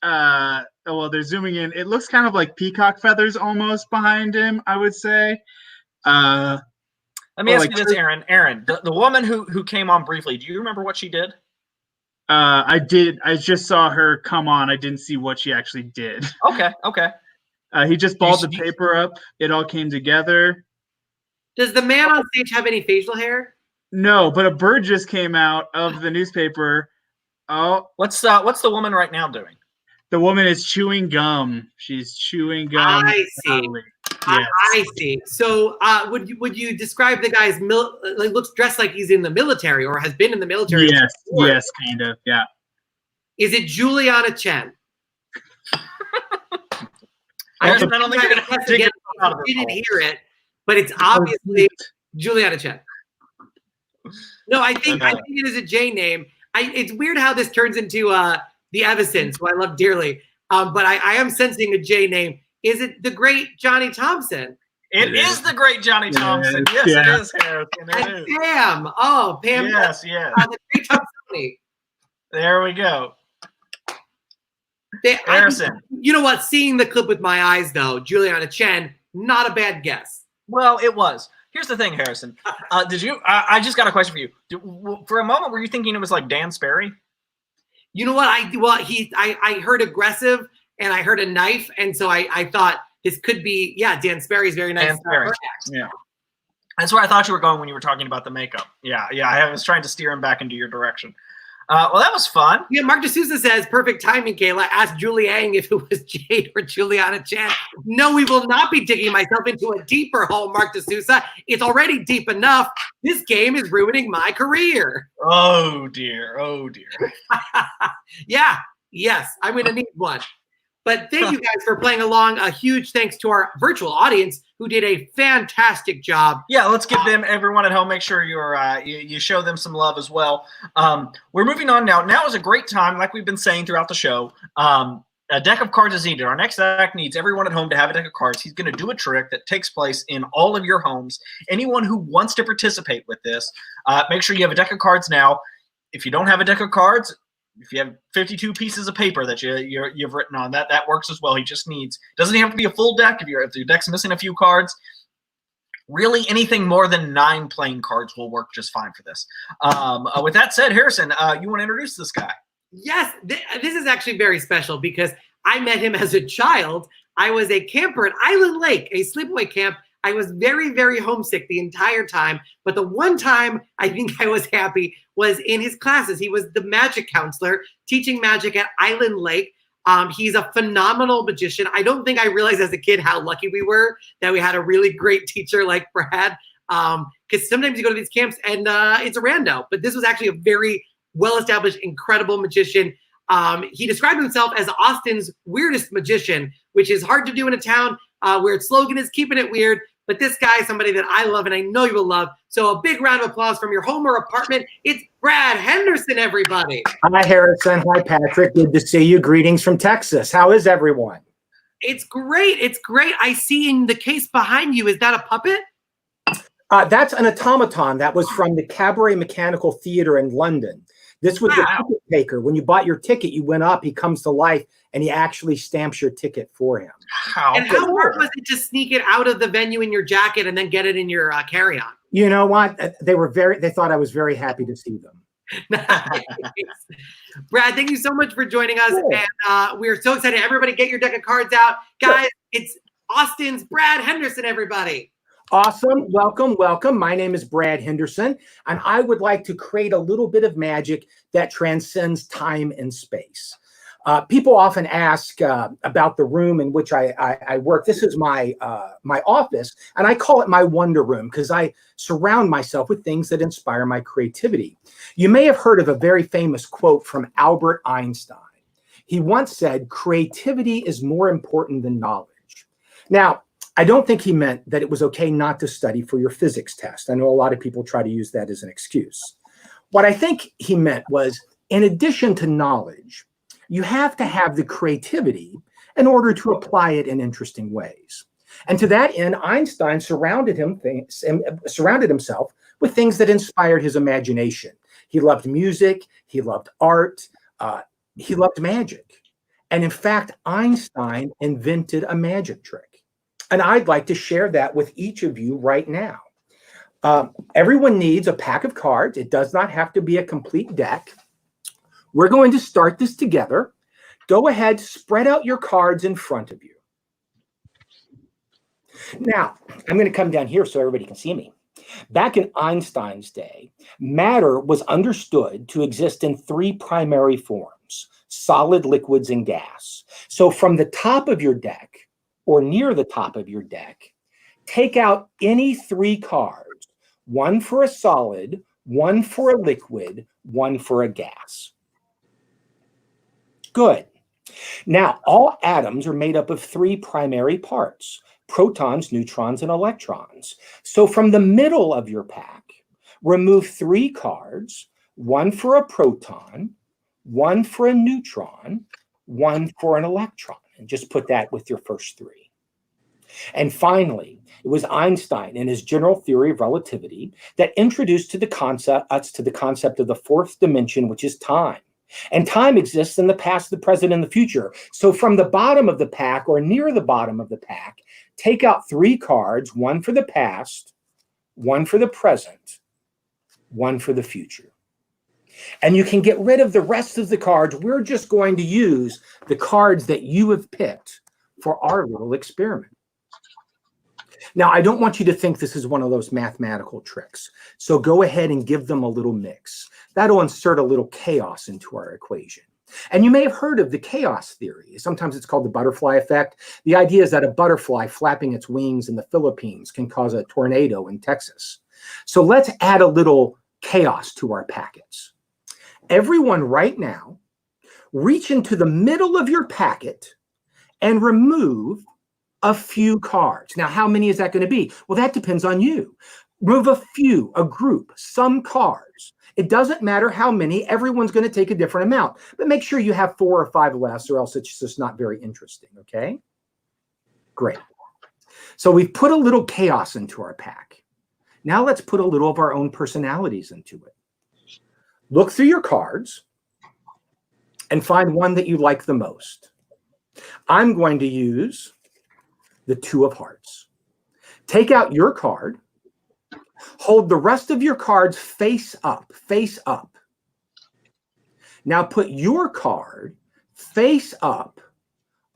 they're zooming in. It looks kind of like peacock feathers almost behind him, I would say. Let me ask you this, Aaron. Aaron, the woman who came on briefly, do you remember what she did? I did. I just saw her come on. I didn't see what she actually did. Okay. He just balled the paper up. It all came together. Does the man on stage have any facial hair? No, but a bird just came out of the newspaper. Oh, what's the woman right now doing? The woman is chewing gum. She's chewing gum. I see. Yes. I see. So, would you describe the guy's looks dressed like he's in the military or has been in the military? Yes, yes, kind of. Yeah. Is it Juliana Chen? I don't think you're gonna dig it out of I didn't hear it, but it's obviously Juliana Chen. No, I think it is a J name. It's weird how this turns into the Evasons, who I love dearly. But I am sensing a J name. Is it the great Johnny Thompson? It is the great Johnny Thompson. Yes, it is, Harrison. It is. Pam. Oh, Pam. Yes. The great Thompson. There we go. Harrison. You know what? Seeing the clip with my eyes, though, Juliana Chen, not a bad guess. Well, it was. Here's the thing, Harrison. Did you? I just got a question for you. For a moment, were you thinking it was like Dan Sperry? You know what? I heard aggressive, and I heard a knife, and so I thought this could be, Dan Sperry's very nice. Dan Sperry. Yeah. That's where I thought you were going when you were talking about the makeup. Yeah, I was trying to steer him back into your direction. Well, that was fun. Yeah, Mark D'Souza says, perfect timing, Kayla. Ask Julie Ang if it was Jade or Juliana Chan. No, we will not be digging myself into a deeper hole, Mark D'Souza. It's already deep enough. This game is ruining my career. Oh, dear. Yes, I'm going to need one. But thank you guys for playing along. A huge thanks to our virtual audience who did a fantastic job. Yeah, let's give them, everyone at home, make sure you show them some love as well. We're moving on now. Now is a great time, like we've been saying throughout the show. A deck of cards is needed. Our next act needs everyone at home to have a deck of cards. He's going to do a trick that takes place in all of your homes. Anyone who wants to participate with this, make sure you have a deck of cards now. If you don't have a deck of cards, if you have 52 pieces of paper that you've written on, that works as well. He just needs, doesn't have to be a full deck. If your deck's missing a few cards, really anything more than 9 playing cards will work just fine for this. With that said, Harrison, you want to introduce this guy? Yes, this is actually very special because I met him as a child. I was a camper at Island Lake, a sleepaway camp. I was very, very homesick the entire time. But the one time I think I was happy was in his classes. He was the magic counselor teaching magic at Island Lake. He's a phenomenal magician. I don't think I realized as a kid how lucky we were that we had a really great teacher like Brad. Because sometimes you go to these camps and it's a rando. But this was actually a very well-established, incredible magician. He described himself as Austin's weirdest magician, which is hard to do in a town where its slogan is keeping it weird. But this guy is somebody that I love and I know you will love. So a big round of applause from your home or apartment. It's Brad Henderson, everybody. Hi, Harrison. Hi, Patrick. Good to see you. Greetings from Texas. How is everyone? It's great. It's great. I see in the case behind you. Is that a puppet? That's an automaton. That was from the Cabaret Mechanical Theater in London. This was the ticket taker. When you bought your ticket, you went up, he comes to life, and he actually stamps your ticket for him. How hard was it to sneak it out of the venue in your jacket and then get it in your carry-on? You know what? They thought I was very happy to see them. Nice. Brad, thank you so much for joining us. Cool. And we're so excited. Everybody get your deck of cards out. Guys, it's Austin's Brad Henderson, everybody. Awesome. Welcome, welcome. My name is Brad Henderson, and I would like to create a little bit of magic that transcends time and space. People often ask about the room in which I work. This is my office, and I call it my wonder room because I surround myself with things that inspire my creativity. You may have heard of a very famous quote from Albert Einstein. He once said, "Creativity is more important than knowledge." Now, I don't think he meant that it was okay not to study for your physics test. I know a lot of people try to use that as an excuse. What I think he meant was, in addition to knowledge, you have to have the creativity in order to apply it in interesting ways. And to that end, Einstein surrounded himself with things that inspired his imagination. He loved music, he loved art, he loved magic. And in fact, Einstein invented a magic trick. And I'd like to share that with each of you right now. Everyone needs a pack of cards. It does not have to be a complete deck. We're going to start this together. Go ahead, spread out your cards in front of you. Now, I'm going to come down here so everybody can see me. Back in Einstein's day, matter was understood to exist in 3 primary forms: solid, liquids, and gas. So from the top of your deck, or near the top of your deck, take out any 3 cards, 1 for a solid, 1 for a liquid, 1 for a gas. Good. Now, all atoms are made up of 3 primary parts: protons, neutrons, and electrons. So from the middle of your pack, remove 3 cards, 1 for a proton, 1 for a neutron, 1 for an electron. And just put that with your first 3. And finally, it was Einstein in his general theory of relativity that introduced us to the concept of the 4th dimension, which is time. And time exists in the past, the present, and the future. So from the bottom of the pack, or near the bottom of the pack, take out 3 cards, 1 for the past, 1 for the present, 1 for the future. And you can get rid of the rest of the cards. We're just going to use the cards that you have picked for our little experiment. Now, I don't want you to think this is one of those mathematical tricks. So go ahead and give them a little mix. That'll insert a little chaos into our equation. And you may have heard of the chaos theory. Sometimes it's called the butterfly effect. The idea is that a butterfly flapping its wings in the Philippines can cause a tornado in Texas. So let's add a little chaos to our packets. Everyone right now, reach into the middle of your packet and remove a few cards. Now, how many is that going to be? Well, that depends on you. Move a few, a group, some cards. It doesn't matter how many. Everyone's going to take a different amount. But make sure you have 4 or 5 less, or else it's just not very interesting, okay? Great. So we've put a little chaos into our pack. Now let's put a little of our own personalities into it. Look through your cards and find one that you like the most. I'm going to use the 2 of hearts. Take out your card. Hold the rest of your cards face up, face up. Now put your card face up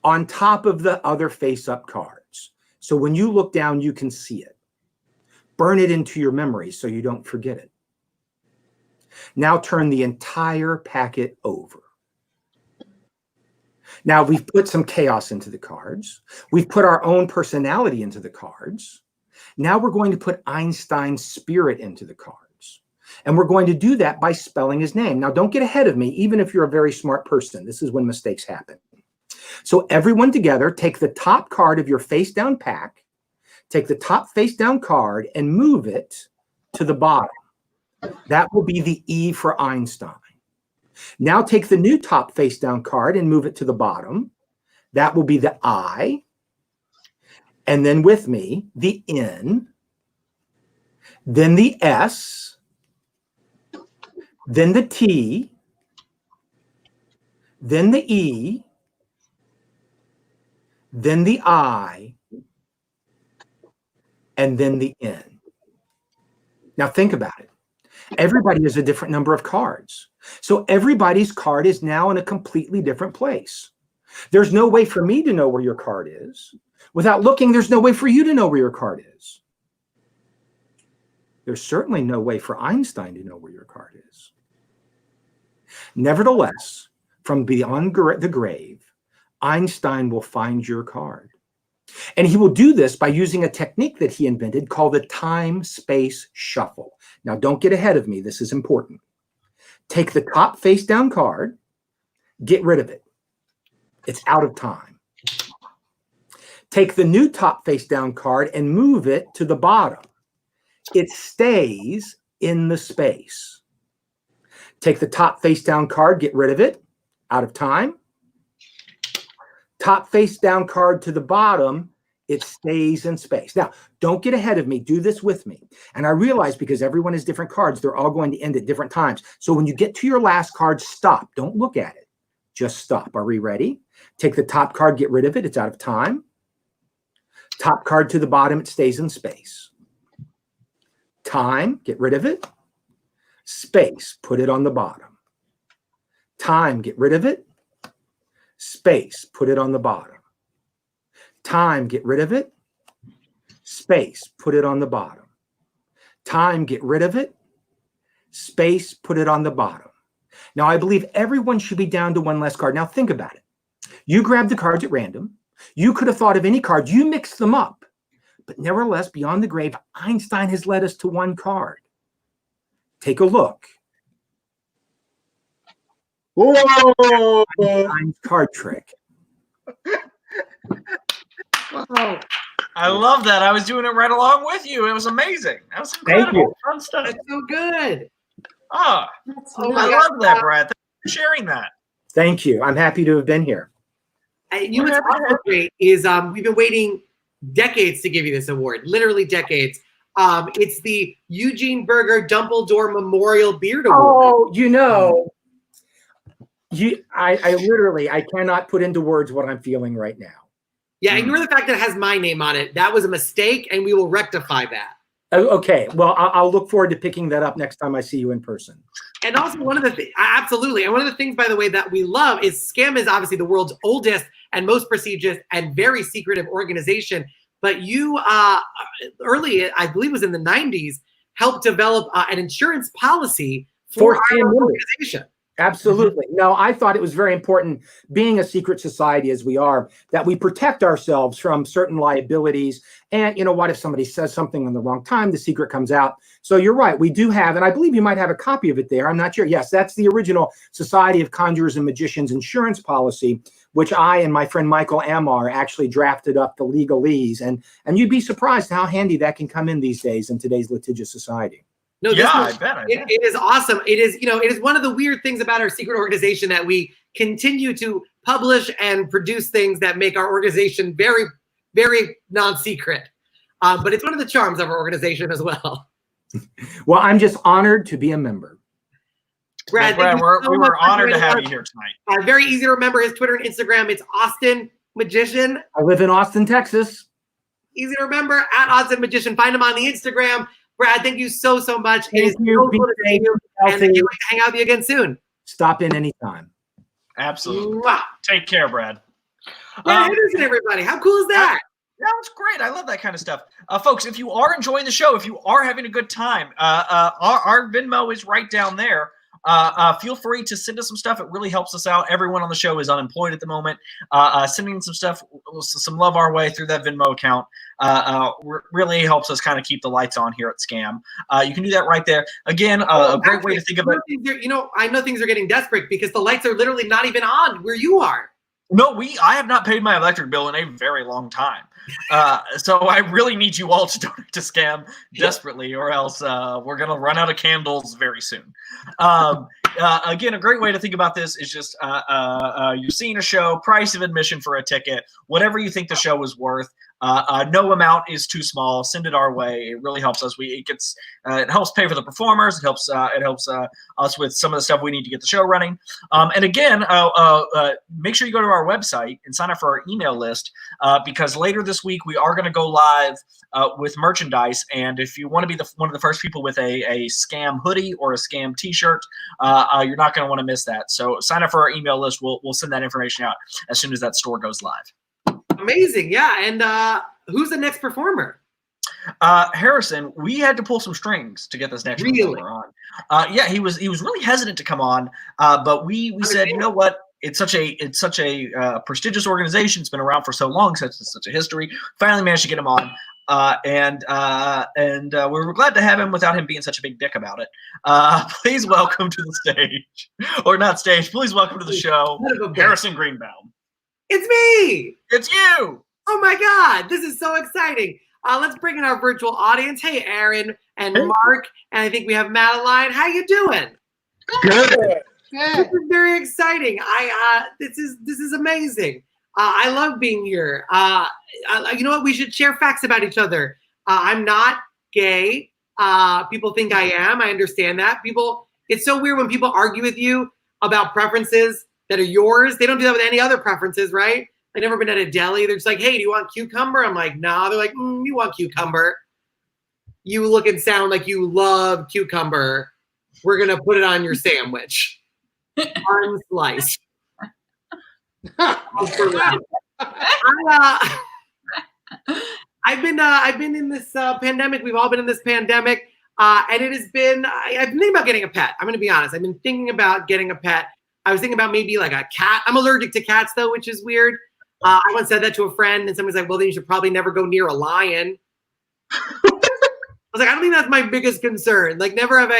on top of the other face up cards. So when you look down, you can see it. Burn it into your memory so you don't forget it. Now turn the entire packet over. Now we've put some chaos into the cards. We've put our own personality into the cards. Now we're going to put Einstein's spirit into the cards. And we're going to do that by spelling his name. Now don't get ahead of me, even if you're a very smart person. This is when mistakes happen. So everyone together, take the top card of your face down pack, take the top face down card and move it to the bottom. That will be the E for Einstein. Now take the new top face down card and move it to the bottom. That will be the I. And then with me, the N, then the S, then the T, then the E, then the I, and then the N. Now think about it. Everybody has a different number of cards. So everybody's card is now in a completely different place. There's no way for me to know where your card is. Without looking, there's no way for you to know where your card is. There's certainly no way for Einstein to know where your card is. Nevertheless, from beyond the grave, Einstein will find your card. And he will do this by using a technique that he invented called the time-space shuffle. Now, don't get ahead of me. This is important. Take the top face-down card, get rid of it. It's out of time. Take the new top face-down card and move it to the bottom. It stays in the space. Take the top face-down card, get rid of it, out of time. Top face-down card to the bottom, it stays in space. Now, don't get ahead of me. Do this with me. And I realize because everyone has different cards, they're all going to end at different times. So when you get to your last card, stop. Don't look at it. Just stop. Are we ready? Take the top card, get rid of it. It's out of time. Top card to the bottom, it stays in space. Time, get rid of it. Space, put it on the bottom. Time, get rid of it. Space, put it on the bottom. Time, get rid of it. Space, put it on the bottom. Time, get rid of it. Space, put it on the bottom. Now, I believe everyone should be down to one less card. Now, think about it. You grabbed the cards at random. You could have thought of any card. You mixed them up. But nevertheless, beyond the grave, Einstein has led us to one card. Take a look. Whoa! Einstein's card trick. Wow. I love that. I was doing it right along with you. It was amazing. That was incredible. Thank you. Fun stuff. That's so good. Ah, Oh I my God. love that, Brad. Thanks for sharing that. Thank you. I'm happy to have been here. And you know what's also great is we've been waiting decades to give you this award, literally decades. It's the Eugene Berger Dumbledore Memorial Beard Award. Oh, you know, I literally, I cannot put into words what I'm feeling right now. Yeah, ignore the fact that it has my name on it. That was a mistake, and we will rectify that. Okay, well, I'll look forward to picking that up next time I see you in person. And also one of the things, absolutely. And one of the things, by the way, that we love is SCAM is obviously the world's oldest and most prestigious and very secretive organization. But you early, I believe it was in the 90s, helped develop an insurance policy for our organization. Absolutely. No, I thought it was very important, being a secret society as we are, that we protect ourselves from certain liabilities. And you know what, if somebody says something in the wrong time, the secret comes out. So you're right. We do have, and I believe you might have a copy of it there. I'm not sure. Yes, that's the original Society of Conjurers and Magicians insurance policy, which I and my friend Michael Amar actually drafted up the legalese. And you'd be surprised how handy that can come in these days in today's litigious society. No, yeah, I bet. It is awesome. It is, it is one of the weird things about our secret organization that we continue to publish and produce things that make our organization very, very non-secret. But it's one of the charms of our organization as well. Well, I'm just honored to be a member. Brad, we were honored to have you here tonight. Very easy to remember his Twitter and Instagram. It's Austin Magician. I live in Austin, Texas. Easy to remember, at Austin Magician. Find him on the Instagram. Brad, thank you so much. It is so cool to see you, and I can't wait to hang out with you again soon. Stop in anytime. Absolutely. Mwah. Take care, Brad. Henderson, everybody. How cool is that? That was great. I love that kind of stuff. Folks, if you are enjoying the show, if you are having a good time, our Venmo is right down there. Feel free to send us some stuff. It really helps us out. Everyone on the show is unemployed at the moment. Sending some stuff, some love our way through that Venmo account really helps us kind of keep the lights on here at Scam. You can do that right there. Again, a great way to think about it. I know things are getting desperate because the lights are literally not even on where you are. No, I have not paid my electric bill in a very long time. So I really need you all to donate to Scam desperately, or else we're going to run out of candles very soon. Again, a great way to think about this is just you're seeing a show, price of admission for a ticket, whatever you think the show is worth. No amount is too small. Send it our way. It really helps us. It helps pay for the performers. It helps us with some of the stuff we need to get the show running. And again, make sure you go to our website and sign up for our email list because later this week we are going to go live with merchandise. And if you want to be one of the first people with a Scam hoodie or a Scam T-shirt, you're not going to want to miss that. So sign up for our email list. We'll send that information out as soon as that store goes live. Amazing, yeah. And who's the next performer? Harrison, we had to pull some strings to get this next performer on. Yeah, he was really hesitant to come on, but we said, you know what? It's such a prestigious organization. It's been around for so long, such a history. Finally managed to get him on, and we were glad to have him without him being such a big dick about it. Please welcome to the stage, or not stage. Please welcome to the show, Harrison Greenbaum. It's me. It's you. Oh my God, this is so exciting. Let's bring in our virtual audience. Hey, Aaron and Mark, and I think we have Madeline. How you doing? Good. This is very exciting. This is amazing. I love being here. You know what? We should share facts about each other. I'm not gay. People think I am. I understand that. It's so weird when people argue with you about preferences that are yours. They don't do that with any other preferences, right? I've never been at a deli. They're just like, hey, do you want cucumber? I'm like, nah. They're like, you want cucumber. You look and sound like you love cucumber. We're going to put it on your sandwich. Unsliced. I've been in this pandemic. We've all been in this pandemic. And it has been, I've been thinking about getting a pet. I'm going to be honest. I've been thinking about getting a pet. I was thinking about maybe like a cat. I'm allergic to cats though, which is weird. I once said that to a friend and someone's like, well, then you should probably never go near a lion. I was like, I don't think that's my biggest concern. Like never have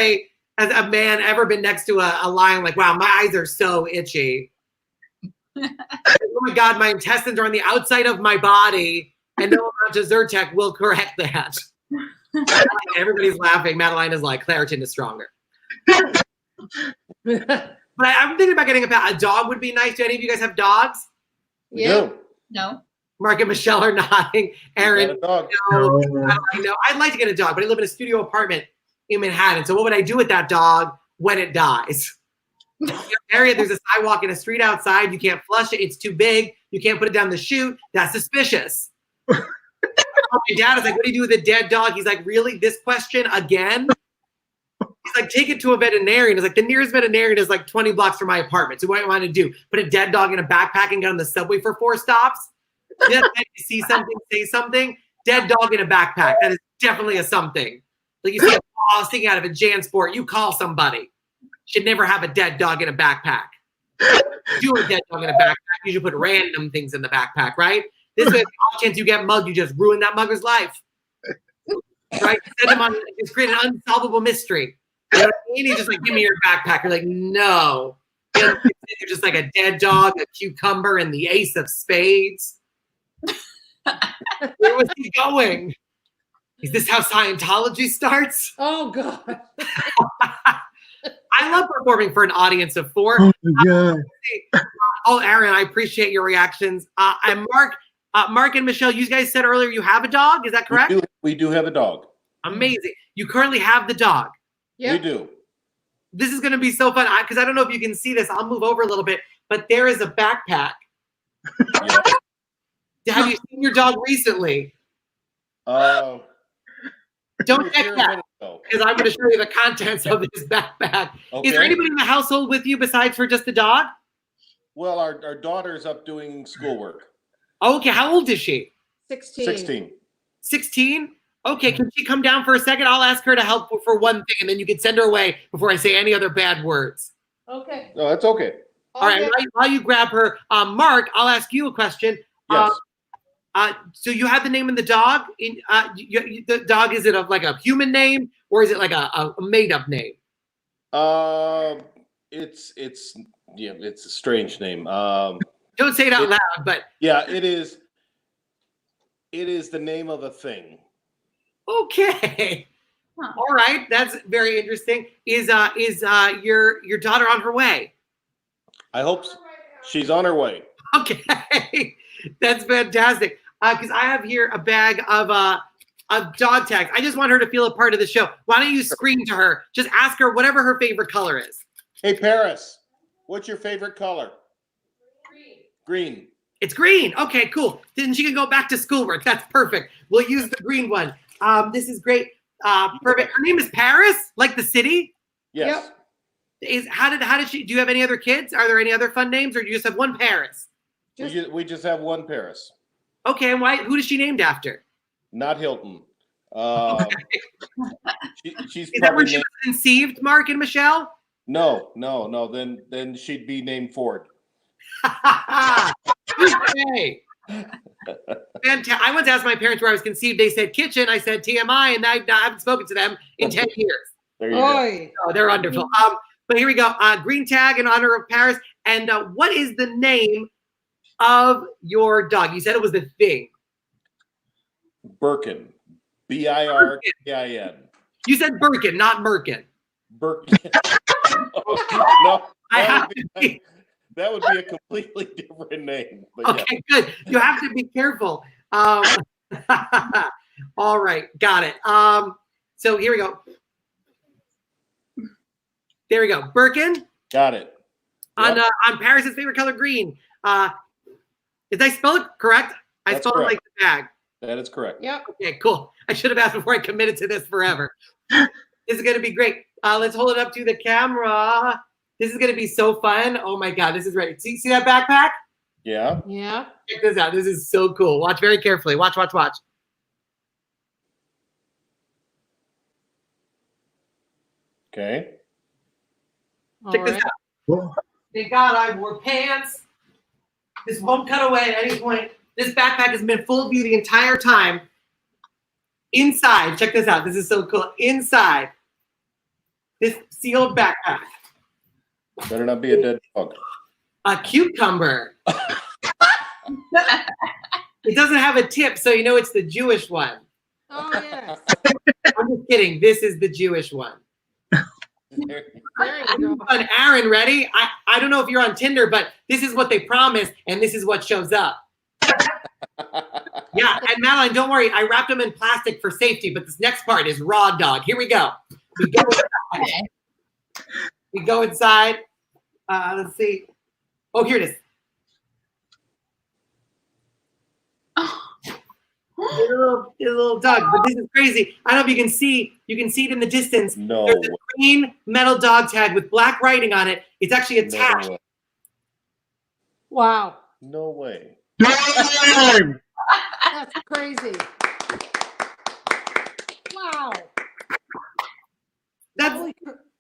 has a man ever been next to a lion like, wow, my eyes are so itchy. Oh my God, my intestines are on the outside of my body and no amount of Zyrtec will correct that. Everybody's laughing. Madeline is like, Claritin is stronger. But I'm thinking about getting a pet. A dog would be nice. Do any of you guys have dogs? Yeah. No. Mark and Michelle are nodding. Aaron, dog. no. I'd like to get a dog, but I live in a studio apartment in Manhattan. So what would I do with that dog when it dies? Area, there's a sidewalk and a street outside. You can't flush it. It's too big. You can't put it down the chute. That's suspicious. My dad is like, what do you do with a dead dog? He's like, really? This question again? He's like, take it to a veterinarian. He's like, the nearest veterinarian is like 20 blocks from my apartment. So what do you want to do? Put a dead dog in a backpack and get on the subway for 4 stops? You see something, say something. Dead dog in a backpack. That is definitely a something. Like you see a ball sticking out of a JanSport, you call somebody. Should never have a dead dog in a backpack. Do a dead dog in a backpack. You should put random things in the backpack, right? This way, off chance you get mugged, you just ruin that mugger's life. Right? Send him on, just create an unsolvable mystery. You know what I mean? He's just like, give me your backpack. You're like, no. You're just like a dead dog, a cucumber, and the ace of spades. Where was he going? Is this how Scientology starts? Oh, God. I love performing for an audience of 4. Oh my God. Oh, Aaron, I appreciate your reactions. And Mark and Michelle, you guys said earlier you have a dog. Is that correct? We do have a dog. Amazing. You currently have the dog. Yep. We do. This is going to be so fun because I don't know if you can see this. I'll move over a little bit, but there is a backpack. Yeah. Have you seen your dog recently? Don't check that because I'm going to show you the contents of this backpack. Okay. Is there anybody in the household with you besides for just the dog? Well, our daughter's up doing schoolwork. Okay, how old is she? 16. 16. 16? Okay, can she come down for a second? I'll ask her to help for one thing, and then you can send her away before I say any other bad words. Okay. No, that's okay. All right, while you grab her, Mark, I'll ask you a question. Yes. So you have the name of the dog. The dog, is it like a human name or is it like a made-up name? It's a strange name. Don't say it out loud, but yeah, it is. It is the name of a thing. okay. Huh. All right, that's very interesting. Is your daughter on her way? I hope so. She's on her way. Okay, that's fantastic. Because I have here a bag of dog tags. I just want her to feel a part of the show. Why don't you scream to her? Just ask her whatever her favorite color is. Hey, Paris, what's your favorite color? Green. It's green. Okay, cool. Then she can go back to schoolwork. That's perfect. We'll use the green one. This is great. Perfect. Her name is Paris, like the city. Yes. Yep. How did she? Do you have any other kids? Are there any other fun names, or do you just have one Paris? We just have one Paris. Okay, and why? Who is she named after? Not Hilton. She's is that where she was conceived, Mark and Michelle? No. Then she'd be named Ford. Okay. Fantastic. I once asked my parents where I was conceived. They said kitchen. I said TMI, and I haven't spoken to them in 10 years. There you go. Oh, they're wonderful. But here we go. Green tag in honor of Paris. And what is the name of your dog? You said it was the thing. Birkin. Birkin. You said Birkin, not Merkin. Birkin. No. That would be a completely different name. Okay, good. You have to be careful. All right, got it. So here we go. There we go. Birkin. Got it. Yep. On Paris's favorite color, green. Did I spell it correct? I spelled it like the bag. That is correct. Yep. Okay, cool. I should have asked before I committed to this forever. This is going to be great. Let's hold it up to the camera. This is going to be so fun. Oh my God, this is ready. See that backpack? Yeah. Yeah. Check this out. This is so cool. Watch very carefully. Watch. Okay. Check this out. Thank God I wore pants. This won't cut away at any point. This backpack has been full of you the entire time. Inside, check this out. This is so cool. Inside this sealed backpack. Better not be a dead dog. A cucumber. It doesn't have a tip, so you know it's the Jewish one. Oh, yes. I'm just kidding. This is the Jewish one. There you go. And Aaron, ready? I don't know if you're on Tinder, but this is what they promise, and this is what shows up. Yeah, and Madeline, don't worry. I wrapped them in plastic for safety, but this next part is raw dog. Here we go. We go inside. Let's see. Oh, here it is. little dog, but this is crazy. I don't know if you can see it in the distance. No. There's a green metal dog tag with black writing on it. It's actually attached. No way. Wow. No way. That's crazy. Wow.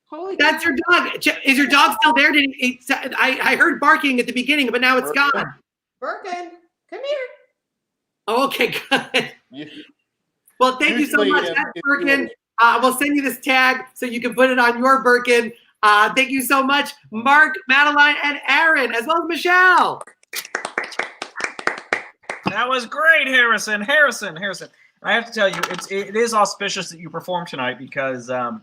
Holy That's your dog. Is your dog still there? I heard barking at the beginning, but now it's gone. Birkin, come here. Oh, okay, good. Well, thank you so much. That's Birkin. We'll send you this tag so you can put it on your Birkin. Thank you so much, Mark, Madeline, and Aaron, as well as Michelle. That was great, Harrison. I have to tell you, it is auspicious that you performed tonight because the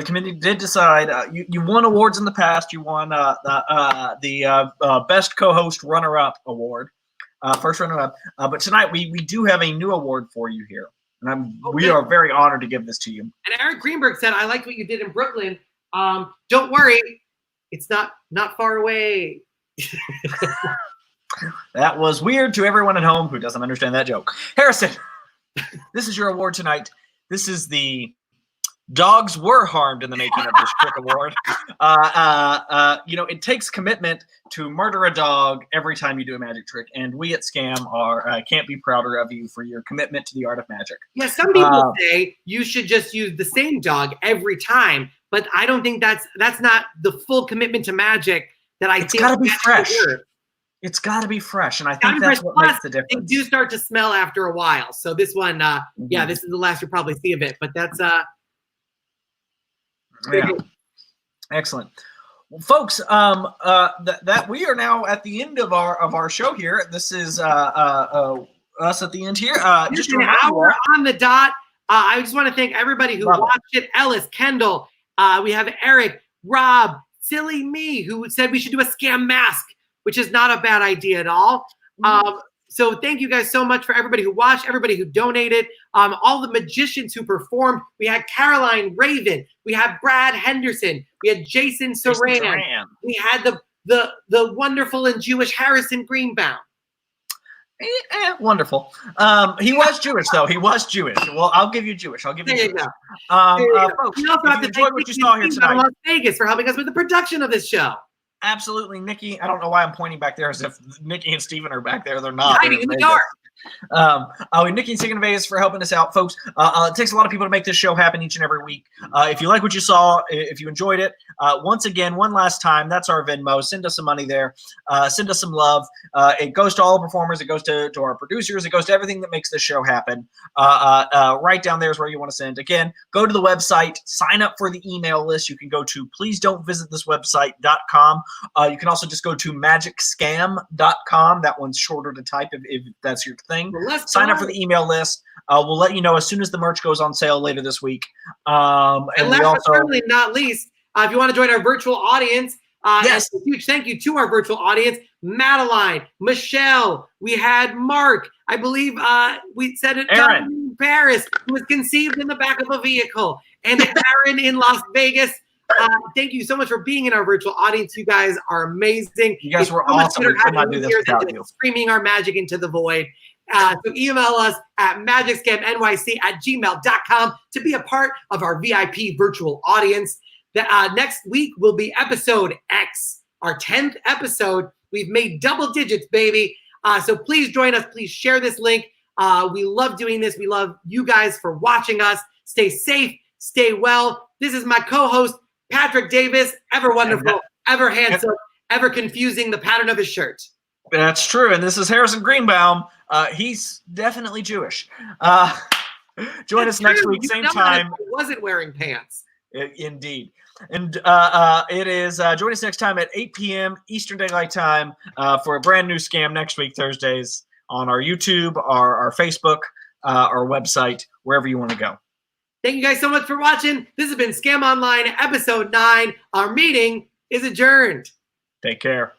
committee did decide you won awards in the past. You won the best co-host runner-up award, first runner-up. But tonight we do have a new award for you here, and we are very honored to give this to you. And Eric Greenberg said, "I liked what you did in Brooklyn. Don't worry, it's not far away." That was weird to everyone at home who doesn't understand that joke. Harrison, this is your award tonight. This is the Dogs Were Harmed in the Making of This Trick Award. It takes commitment to murder a dog every time you do a magic trick, and we at Scam can't be prouder of you for your commitment to the art of magic. Yeah, some people say you should just use the same dog every time, but I don't think that's not the full commitment to magic that I think. It's got to be fresh. It's got to be fresh, and I think that's what makes the difference. They do start to smell after a while. So this one, this is the last you'll probably see of it. But that's yeah. Excellent. Well, folks, that we are now at the end of our show here. This is us at the end here. Just an hour on the dot. I just want to thank everybody who watched it. Ellis, Kendall, we have Eric, Rob, Silly Me, who said we should do a scam mask, which is not a bad idea at all. So thank you guys so much for everybody who watched, everybody who donated, all the magicians who performed. We had Caroline Ravn, we had Brad Henderson, we had Jason Suran, we had the wonderful and Jewish Harrison Greenbaum. Wonderful. He was Jewish, though. He was Jewish. Well, I'll give you Jewish. I'll give you Jewish. Folks, you also have to enjoyed what you saw here tonight. Las Vegas for helping us with the production of this show. Absolutely, Nikki. I don't know why I'm pointing back there as if Nikki and Steven are back there. They're not. Hiding in the dark. Nikki and Steven Vegas for helping us out, folks. It takes a lot of people to make this show happen each and every week. If you like what you saw, if you enjoyed it, once again, one last time, that's our Venmo. Send us some money there. Send us some love. It goes to all the performers. It goes to our producers. It goes to everything that makes this show happen. Right down there is where you want to send. Again, go to the website. Sign up for the email list. You can go to pleasedon'tvisitthiswebsite.com. You can also just go to magicscam.com. That one's shorter to type if that's your thing. Sign up for the email list. We'll let you know as soon as the merch goes on sale later this week. And last but certainly not least, if you want to join our virtual audience, yes, a huge thank you to our virtual audience, Madeline, Michelle, we had Mark, I believe we said it, Aaron in Paris, who was conceived in the back of a vehicle, and Aaron in Las Vegas. Thank you so much for being in our virtual audience. You guys are amazing. You guys were awesome. We could not do this without you. Screaming our magic into the void. So email us at magicscamnyc@gmail.com to be a part of our VIP virtual audience. Next week will be episode X, our 10th episode. We've made double digits, baby. So please join us. Please share this link. We love doing this. We love you guys for watching us. Stay safe. Stay well. This is my co-host, Patrick Davis, ever wonderful, ever handsome, ever confusing the pattern of his shirt. That's true. And this is Harrison Greenbaum. He's definitely Jewish. Join us next week, same time. He wasn't wearing pants. Indeed. And it is join us next time at 8 p.m. Eastern Daylight Time for a brand new Scam next week, Thursdays, on our YouTube, our Facebook, our website, wherever you want to go. Thank you guys so much for watching. This has been Scam Online, episode 9. Our meeting is adjourned. Take care.